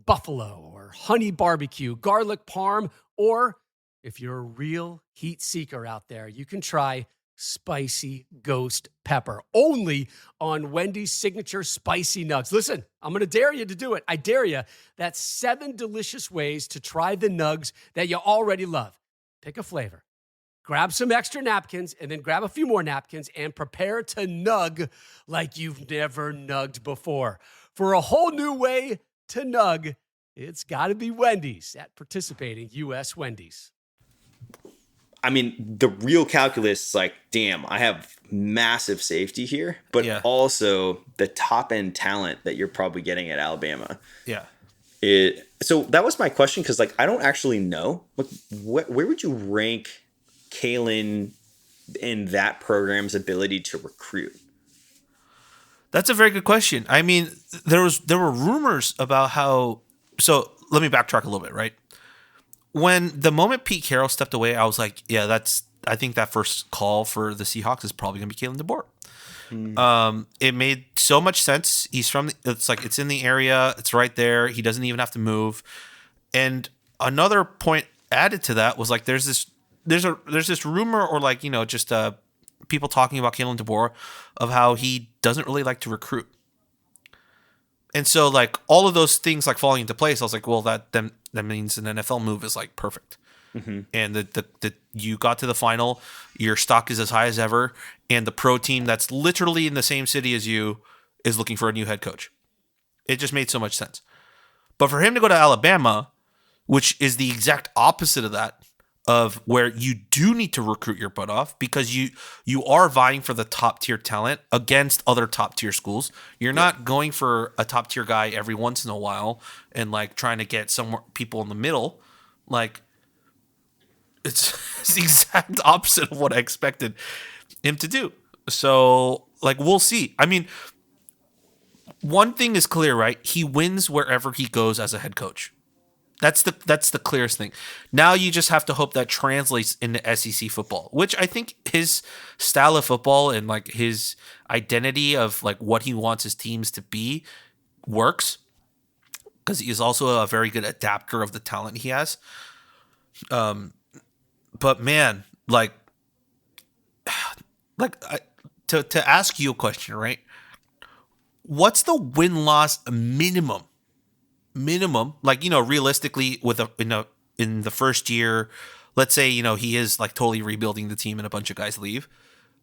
buffalo or honey barbecue, garlic parm, or if you're a real heat seeker out there, you can try spicy ghost pepper, only on Wendy's signature spicy nugs. Listen, I'm going to dare you to do it. I dare you. That's 7 delicious ways to try the nugs that you already love. Pick a flavor, grab some extra napkins, and then grab a few more napkins and prepare to nug like you've never nugged before. For a whole new way to nug, it's got to be Wendy's at participating U.S. Wendy's. I mean, the real calculus is like, damn, I have massive safety here, but also the top end talent that you're probably getting at Alabama. Yeah. So that was my question, because like I don't actually know. Like, where would you rank Kalen in that program's ability to recruit? That's a very good question. I mean, there were rumors about how. So let me backtrack a little bit, right? When the moment Pete Carroll stepped away, I was like, yeah, I think that first call for the Seahawks is probably going to be Kalen DeBoer. It made so much sense. It's in the area. It's right there. He doesn't even have to move. And another point added to that was like, there's this rumor or like, just people talking about Kalen DeBoer of how he doesn't really like to recruit. And so like all of those things like falling into place, I was like, well, that means an NFL move is like perfect. Mm-hmm. And the you got to the final, your stock is as high as ever, and the pro team that's literally in the same city as you is looking for a new head coach. It just made so much sense. But for him to go to Alabama, which is the exact opposite of that, of where you do need to recruit your butt off because you are vying for the top tier talent against other top tier schools. You're not going for a top tier guy every once in a while and like trying to get some people in the middle. Like it's the exact opposite of what I expected him to do. So like we'll see. I mean, one thing is clear, right? He wins wherever he goes as a head coach. That's the clearest thing. Now you just have to hope that translates into SEC football, which I think his style of football and like his identity of like what he wants his teams to be works because he is also a very good adapter of the talent he has. But man, to ask you a question, right? What's the win-loss minimum, like, you know, realistically in the first year, let's say, you know, he is like totally rebuilding the team and a bunch of guys leave.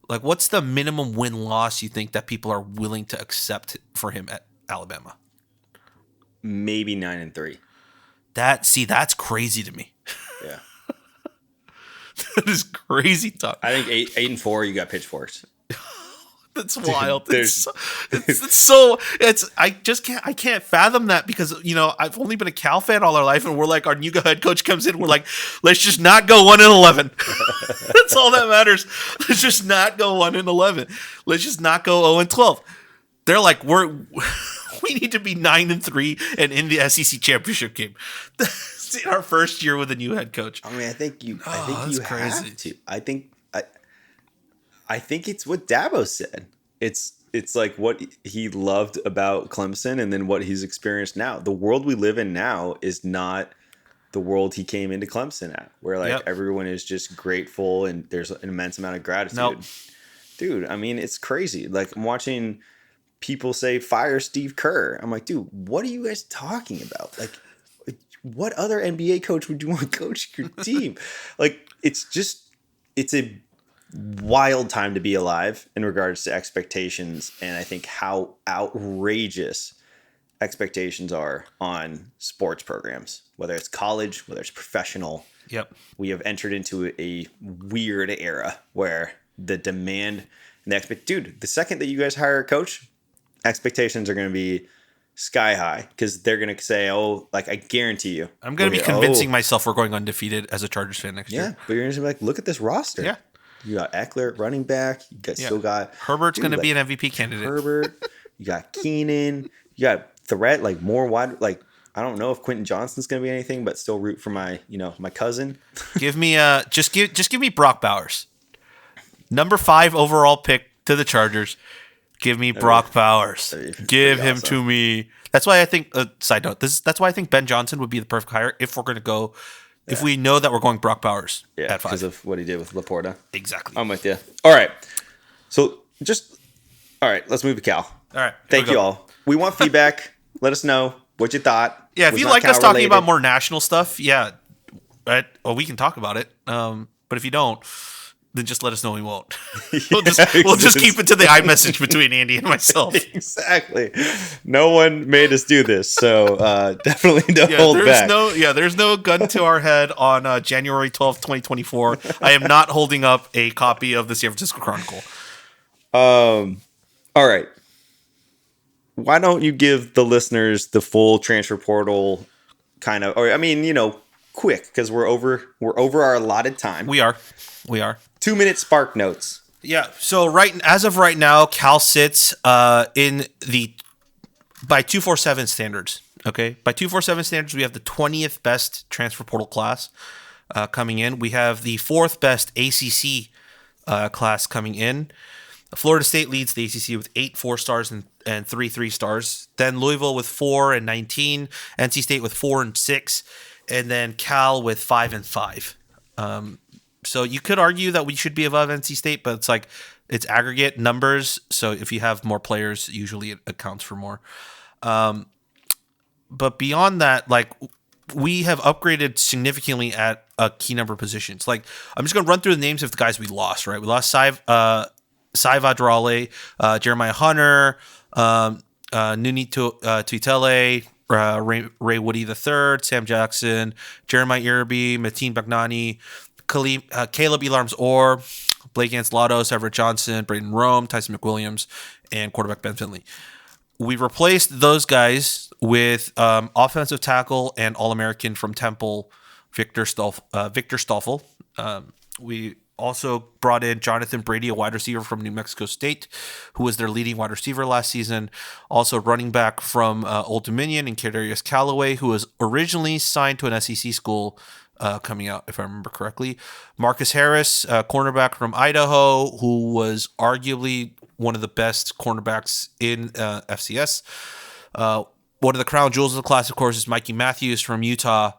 Like, what's the minimum win-loss you think that people are willing to accept for him at Alabama? Maybe 9-3. That's crazy to me. Yeah. That is crazy talk. I think 8-4, you got pitchforks. That's wild. Dude, I can't fathom that because, you know, I've only been a Cal fan all our life and we're like, our new head coach comes in, we're like, let's just not go 1-11. That's all that matters. Let's just not go 1-11. Let's just not go 0-12. They're like, we need to be 9-3 and in the SEC championship game. That's in our first year with a new head coach. I mean, I think you crazy. have to. I think it's what Dabo said. It's like what he loved about Clemson and then what he's experienced now. The world we live in now is not the world he came into Clemson at, where like everyone is just grateful and there's an immense amount of gratitude. Nope. Dude, I mean, it's crazy. Like I'm watching people say fire Steve Kerr. I'm like, dude, what are you guys talking about? Like, what other NBA coach would you want to coach your team? Like, it's a wild time to be alive in regards to expectations, and I think how outrageous expectations are on sports programs, whether it's college, whether it's professional. Yep. We have entered into a weird era where the demand and the the second that you guys hire a coach, expectations are going to be sky high because they're going to say, oh, like I guarantee you. I'm going to be convincing myself we're going undefeated as a Chargers fan next year. Yeah, but you're going to be like, look at this roster. Yeah. You got Eckler running back. You got still got Herbert's going to be an MVP candidate. Herbert. You got Keenan. You got threat like more wide. Like I don't know if Quentin Johnston's going to be anything, but still root for my cousin. Give me just give me Brock Bowers, number 5 overall pick to the Chargers. Give me Brock Bowers. Give him to me. That's why I think. Side note: that's why I think Ben Johnson would be the perfect hire if we're going to go. If we know that we're going Brock Bowers at 5. Because of what he did with Laporta. Exactly. I'm with you. All right. So let's move to Cal. All right. Thank you all. We want feedback. Let us know what you thought. Yeah, if you like us talking about more national stuff, right? Well, we can talk about it. But if you don't, then just let us know we won't. We'll just keep it to the iMessage between Andy and myself. Exactly. No one made us do this, so definitely don't hold back. There's no gun to our head on January 12th, 2024. I am not holding up a copy of the San Francisco Chronicle. All right. Why don't you give the listeners the full transfer portal kind of, quick, because we're over our allotted time. We are. 2-minute spark notes. Yeah. So as of right now, Cal sits in the by 247 standards. Okay, by 247 standards, we have the 20th best transfer portal class coming in. We have the 4th best ACC class coming in. Florida State leads the ACC with 8 4-stars and 3 3-stars. Then Louisville with 4 and 19. NC State with 4 and 6, and then Cal with 5 and 5. So you could argue that we should be above NC State, but it's aggregate numbers. So if you have more players, usually it accounts for more. But beyond that, like we have upgraded significantly at a key number of positions. Like I'm just going to run through the names of the guys we lost, right? We lost Sai Vadrale, Jeremiah Hunter, Nuni Tuitele, Ray Woody III, Sam Jackson, Jeremiah Irby, Mateen Bagnani, Caleb Elarms-Orr, Blake Ancelotos, Everett Johnson, Braden Rome, Tyson McWilliams, and quarterback Ben Finley. We replaced those guys with offensive tackle and All-American from Temple, Victor Stoffel. We also brought in Jonathan Brady, a wide receiver from New Mexico State, who was their leading wide receiver last season. Also running back from Old Dominion and Kadarius Callaway, who was originally signed to an SEC school coming out, if I remember correctly. Marcus Harris, cornerback from Idaho, who was arguably one of the best cornerbacks in FCS. One of the crown jewels of the class, of course, is Mikey Matthews from Utah.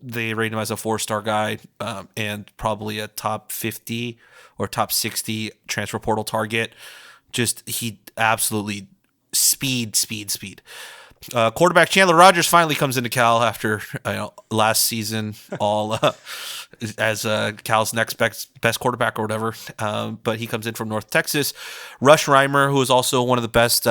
They rate him as a 4-star guy and probably a top 50 or top 60 transfer portal target. Just he absolutely speed. Quarterback Chandler Rogers finally comes into Cal after last season all as Cal's next best quarterback or whatever. But he comes in from North Texas. Rush Reimer, who is also one of the best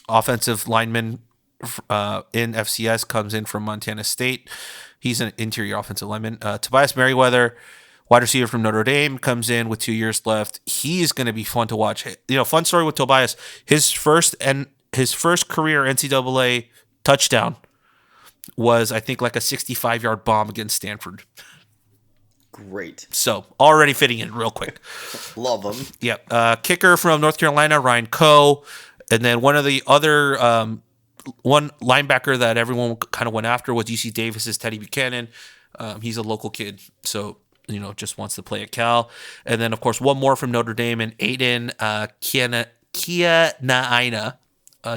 offensive linemen in FCS, comes in from Montana State. He's an interior offensive lineman. Tobias Merriweather, wide receiver from Notre Dame, comes in with 2 years left. He's going to be fun to watch. Fun story with Tobias. His first career NCAA touchdown was, I think, like a 65-yard bomb against Stanford. Great. So already fitting in real quick. Love him. Yep. Kicker from North Carolina, Ryan Coe. And then one of the other one linebacker that everyone kind of went after was UC Davis's Teddy Buchanan. He's a local kid, so just wants to play at Cal. And then, of course, one more from Notre Dame, and Aiden Kianaina,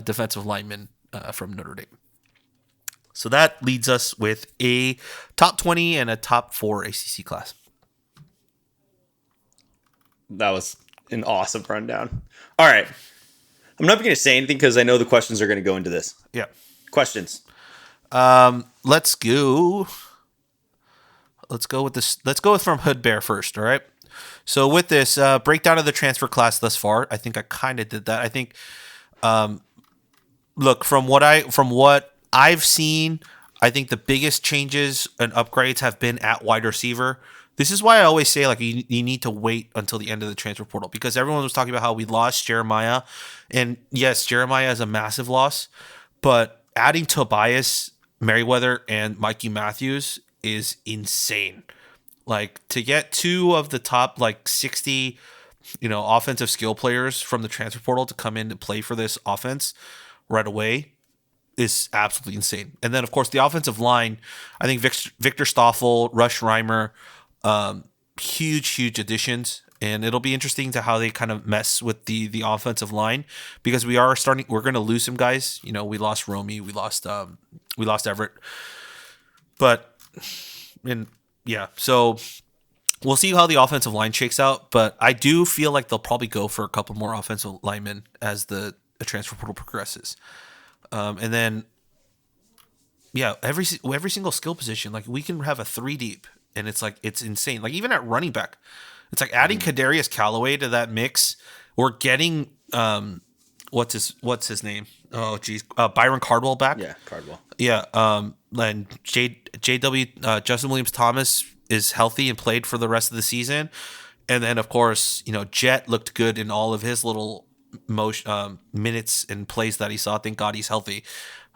defensive lineman from Notre Dame. So that leads us with a top 20 and a top 4 ACC class. That was an awesome rundown. All right. I'm not going to say anything because I know the questions are going to go into this. Yeah. Questions. Let's go with this. Let's go with from Hood Bear first. All right. So with this breakdown of the transfer class thus far, I think I kind of did that. I think, look, from what I've seen, I think the biggest changes and upgrades have been at wide receiver. This is why I always say, like, you need to wait until the end of the transfer portal, because everyone was talking about how we lost Jeremiah. And yes, Jeremiah is a massive loss, but adding Tobias Merriweather and Mikey Matthews is insane. Like, to get 2 of the top, 60, offensive skill players from the transfer portal to come in to play for this offense right away is absolutely insane. And then, of course, the offensive line, I think Victor Stoffel, Rush Reimer, huge additions, and it'll be interesting to how they kind of mess with the offensive line, because we're going to lose some guys. We lost Romy, we lost Everett, so we'll see how the offensive line shakes out. But I do feel like they'll probably go for a couple more offensive linemen as the transfer portal progresses, and then every single skill position, like, we can have a 3 deep. And it's insane. Like, even at running back, it's like adding Kadarius Callaway to that mix. We're getting what's his name? Oh, geez, Byron Cardwell back. Yeah, Cardwell. Yeah. And JW Justin Williams Thomas is healthy and played for the rest of the season. And then, of course, Jet looked good in all of his little minutes and plays that he saw. Thank God he's healthy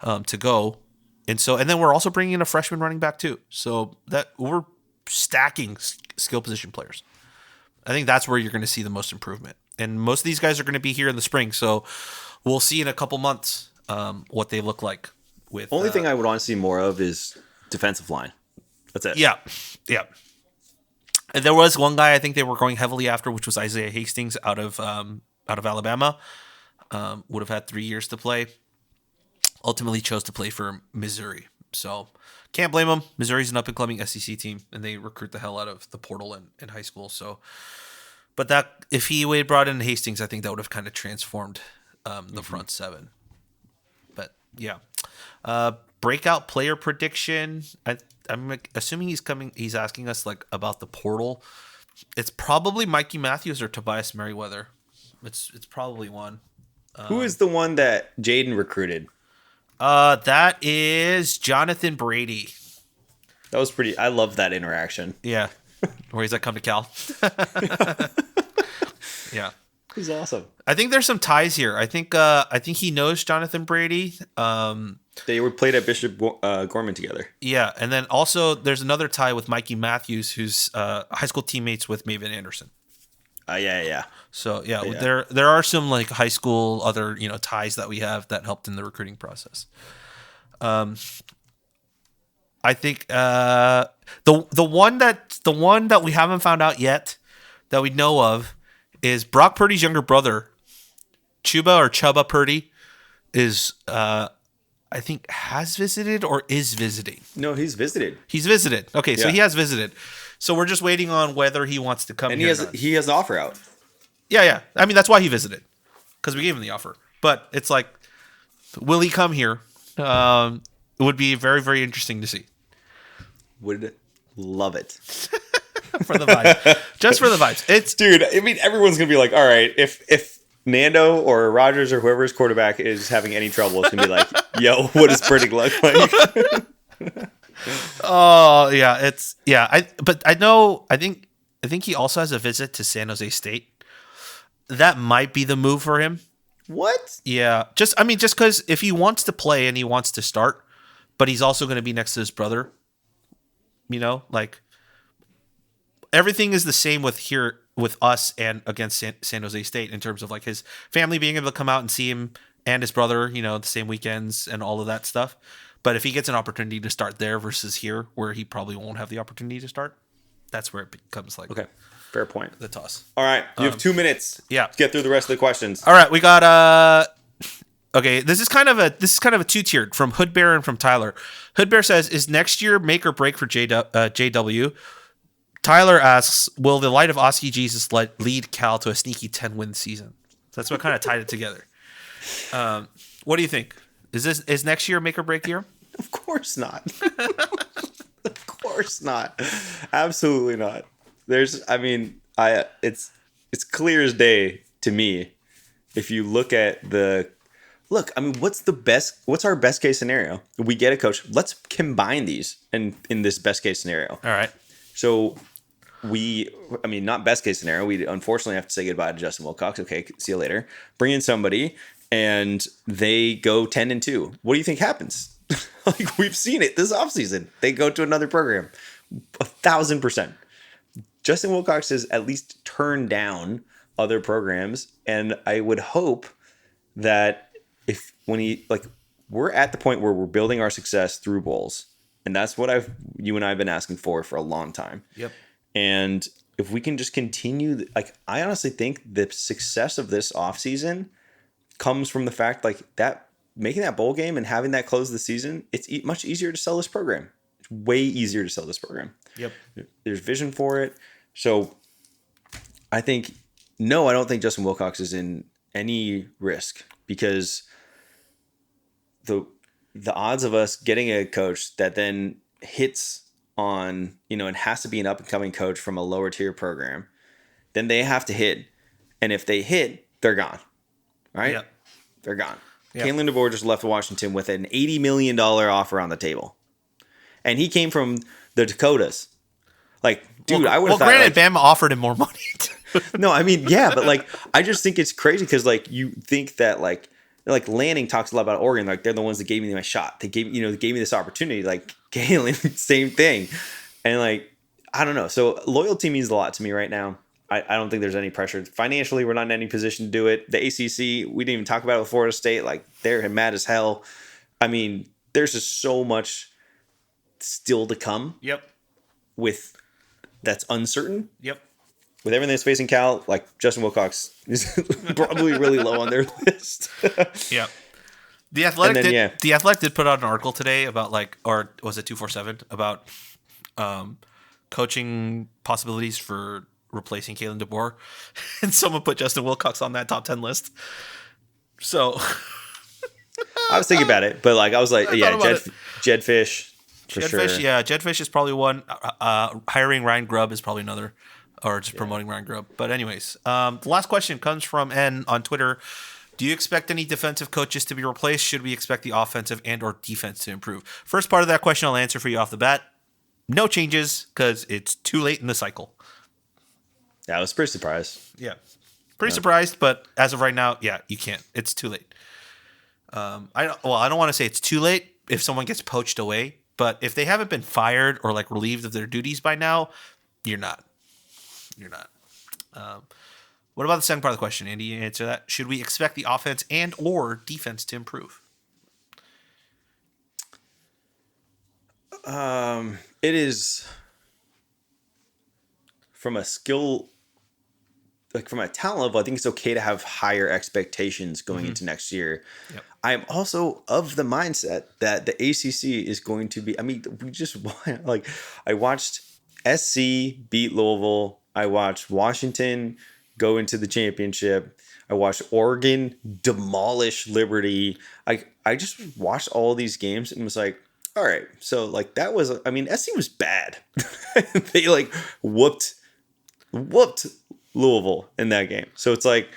to go. And then we're also bringing in a freshman running back too. So that we're stacking skill position players. I think that's where you're going to see the most improvement. And most of these guys are going to be here in the spring, so we'll see in a couple months what they look like. With only thing I would want to see more of is defensive line. That's it. Yeah. And there was one guy I think they were going heavily after, which was Isaiah Hastings out of Alabama. Would have had 3 years to play. Ultimately chose to play for Missouri. So can't blame them. Missouri's an up-and-coming SEC team, and they recruit the hell out of the portal in high school. So, but that, if he would have brought in Hastings, I think that would have kind of transformed the front seven. But yeah, breakout player prediction. I'm assuming he's asking us about the portal. It's probably Mikey Matthews or Tobias Merriweather. It's probably one. Who is the one that Jaden recruited? That is Jonathan Brady. That was pretty. I love that interaction. Yeah. where he's like, "Come to Cal." Yeah. He's awesome. I think there's some ties here. I think he knows Jonathan Brady. They were played at Bishop Gorman together. Yeah, and then also there's another tie with Mikey Matthews, who's high school teammates with Maven Anderson. Yeah. So there are some like high school other ties that we have that helped in the recruiting process. I think the one that we haven't found out yet that we know of is Brock Purdy's younger brother, Chuba Purdy, is I think has visited or is visiting. No, he's visited. He's visited. Okay, so he has visited. So we're just waiting on whether he wants to come and here. He has an offer out. Yeah. I mean, that's why he visited, because we gave him the offer. But it's like, will he come here? It would be very, very interesting to see. Would love it. For the vibes. Just for the vibes. Dude, I mean, everyone's going to be like, all right, if Nando or Rodgers or whoever's quarterback is having any trouble, it's going to be like, yo, what does Purdy look like? Oh, yeah. I think he also has a visit to San Jose State. That might be the move for him. What? Yeah. Just because if he wants to play and he wants to start, but he's also going to be next to his brother, like everything is the same with us and against San Jose State in terms of like his family being able to come out and see him and his brother, the same weekends and all of that stuff. But if he gets an opportunity to start there versus here, where he probably won't have the opportunity to start, that's where it becomes like okay, fair point. The toss. All right, you have 2 minutes. Yeah, to get through the rest of the questions. All right, we got okay, this is kind of a two-tiered from Hood Bear and from Tyler. Hood Bear says, "Is next year make or break for JW?" Tyler asks, "Will the light of Oski Jesus lead Cal to a sneaky 10-win season?" So that's what kind of tied it together. What do you think? Is next year make or break year? Of course not. Of course not. Absolutely not. It's clear as day to me. If you look at what's our best case scenario? We get a coach. Let's combine these in this best case scenario. All right. So not best case scenario. We unfortunately have to say goodbye to Justin Wilcox. Okay, see you later. Bring in somebody and they go 10-2. What do you think happens? Like we've seen it this offseason. They go to another program. 1,000%. Justin Wilcox has at least turned down other programs. And I would hope that we're at the point where we're building our success through bowls. And that's what you and I have been asking for a long time. Yep. And if we can just continue, I honestly think the success of this offseason comes from the fact that making that bowl game and having that close the season, it's much easier to sell this program. It's way easier to sell this program. Yep. There's vision for it. So I don't think Justin Wilcox is in any risk because the odds of us getting a coach that then hits on, and has to be an up and coming coach from a lower tier program, then they have to hit. And if they hit, they're gone. Right? Yep. They're gone. Yep. Kalen DeBoer just left Washington with an $80 million offer on the table. And he came from the Dakotas. I would have thought. Granted, Bama offered him more money. No, but I just think it's crazy because you think that Lanning talks a lot about Oregon. They're the ones that gave me my shot. They gave me this opportunity. Kalen, same thing. And I don't know. So loyalty means a lot to me right now. I don't think there's any pressure. Financially, we're not in any position to do it. The ACC, we didn't even talk about it with Florida State. They're mad as hell. There's just so much still to come. Yep. That's uncertain. Yep. With everything that's facing Cal, Justin Wilcox is probably really low on their list. Yep. The Athletic did put out an article today about or was it 247 about coaching possibilities for replacing Kalen DeBoer, and someone put Justin Wilcox on that top 10 list. So I was thinking about it, but I was Jedfish. Jedfish, yeah, Jedfish is probably one. Hiring Ryan Grubb is probably another, or just promoting Ryan Grubb. But anyways, the last question comes from N on Twitter. Do you expect any defensive coaches to be replaced? Should we expect the offensive and or defense to improve? First part of that question I'll answer for you off the bat. no changes because it's too late in the cycle. Yeah, I was pretty surprised. Yeah. Pretty surprised, but as of right now, yeah, you can't. It's too late. I don't want to say it's too late if someone gets poached away, but if they haven't been fired or like relieved of their duties by now, you're not. You're not. What about the second part of the question, Andy? You answer that. Should we expect the offense and or defense to improve? It is from a skill, like from a talent level, I think it's okay to have higher expectations going into next year. Yep. I'm also of the mindset that the ACC is going to be, I mean, like I watched SC beat Louisville. I watched Washington go into the championship. I watched Oregon demolish Liberty. I just watched all these games and was like, all right, so like that was, I mean, SC was bad. They like whooped Louisville in that game. So it's like,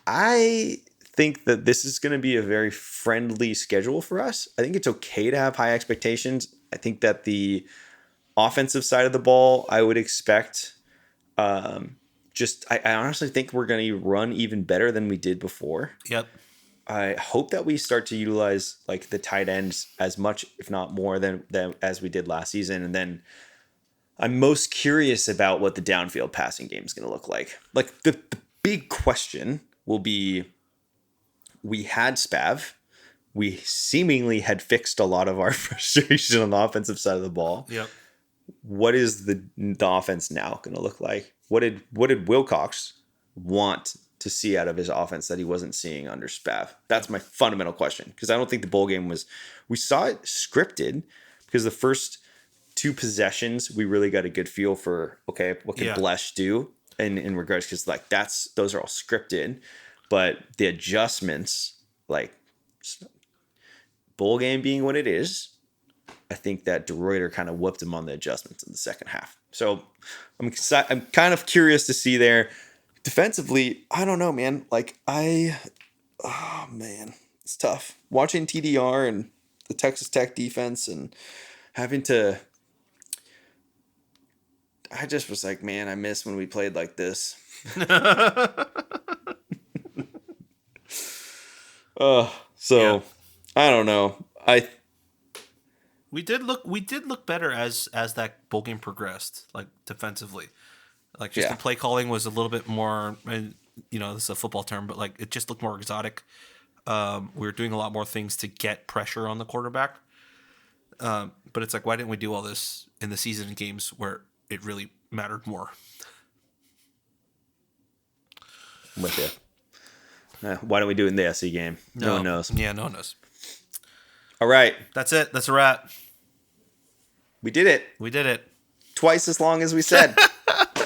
I think that this is going to be a very friendly schedule for us. I think it's okay to have high expectations. I think that the offensive side of the ball, I would expect, I honestly think we're going to run even better than we did before. Yep. I hope that we start to utilize like the tight ends as much, if not more than as we did last season. And then I'm most curious about what the downfield passing game is going to look like. Like the big question will be, we had Spav. We seemingly had fixed a lot of our frustration on the offensive side of the ball. Yep. What is the offense now going to look like? What did Wilcox want to see out of his offense that he wasn't seeing under Spav? That's my fundamental question, because I don't think the bowl game was, we saw it scripted, because the first two possessions we really got a good feel for, okay, what can Blesh do in regards, because like those are all scripted, but the adjustments, like bowl game being what it is, I think that DeRuyter kind of whooped him on the adjustments in the second half. So I'm kind of curious to see there. Defensively, I don't know, man. Like oh man, it's tough watching TDR and the Texas Tech defense and having to. I just was like, man, I miss when we played like this. So I don't know. We did look better as that bowl game progressed, like defensively. Like just the play calling was a little bit more, and this is a football term, but like it just looked more exotic. We were doing a lot more things to get pressure on the quarterback. But it's like, why didn't we do all this in the season games where it really mattered more? I'm with you. Why don't we do it in the SC game? No one knows. Yeah, no one knows. All right. That's it. That's a wrap. We did it. We did it. Twice as long as we said.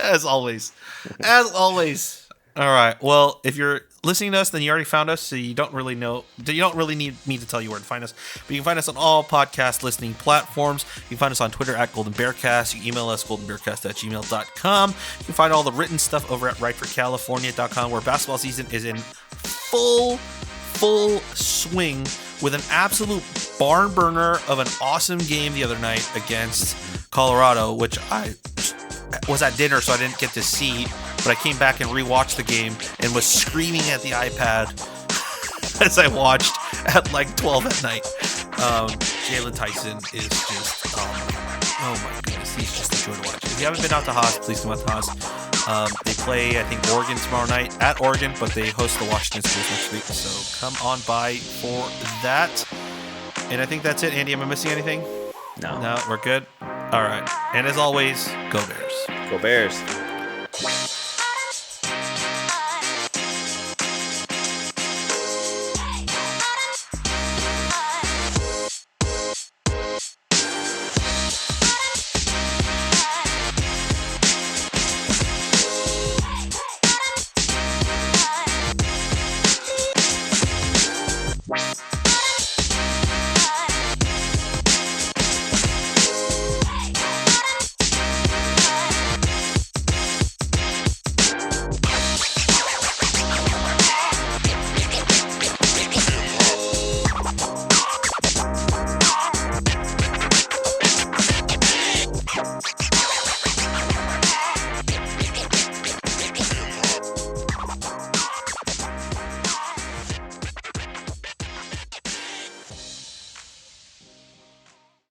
As always. As always. All right. Well, if you're listening to us, then you already found us, so you don't really need me to tell you where to find us. But you can find us on all podcast listening platforms. You can find us on Twitter at Golden Bearcast. You can email us goldenbearcast@gmail.com. You can find all the written stuff over at writeforcalifornia.com, where basketball season is in full swing with an absolute barn burner of an awesome game the other night against Colorado, which I was at dinner, so I didn't get to see, but I came back and rewatched the game and was screaming at the iPad as I watched at like 12 at night. Jalen Tyson is just, oh my goodness, he's just a joy to watch. If you haven't been out to Haas, please come out to Haas. They play, I think, Oregon tomorrow night at Oregon, but they host the Washington Schools next week, so come on by for that. And I think that's it. Andy, am I missing anything? No. No, we're good? All right. And as always, go Bears. Go Bears.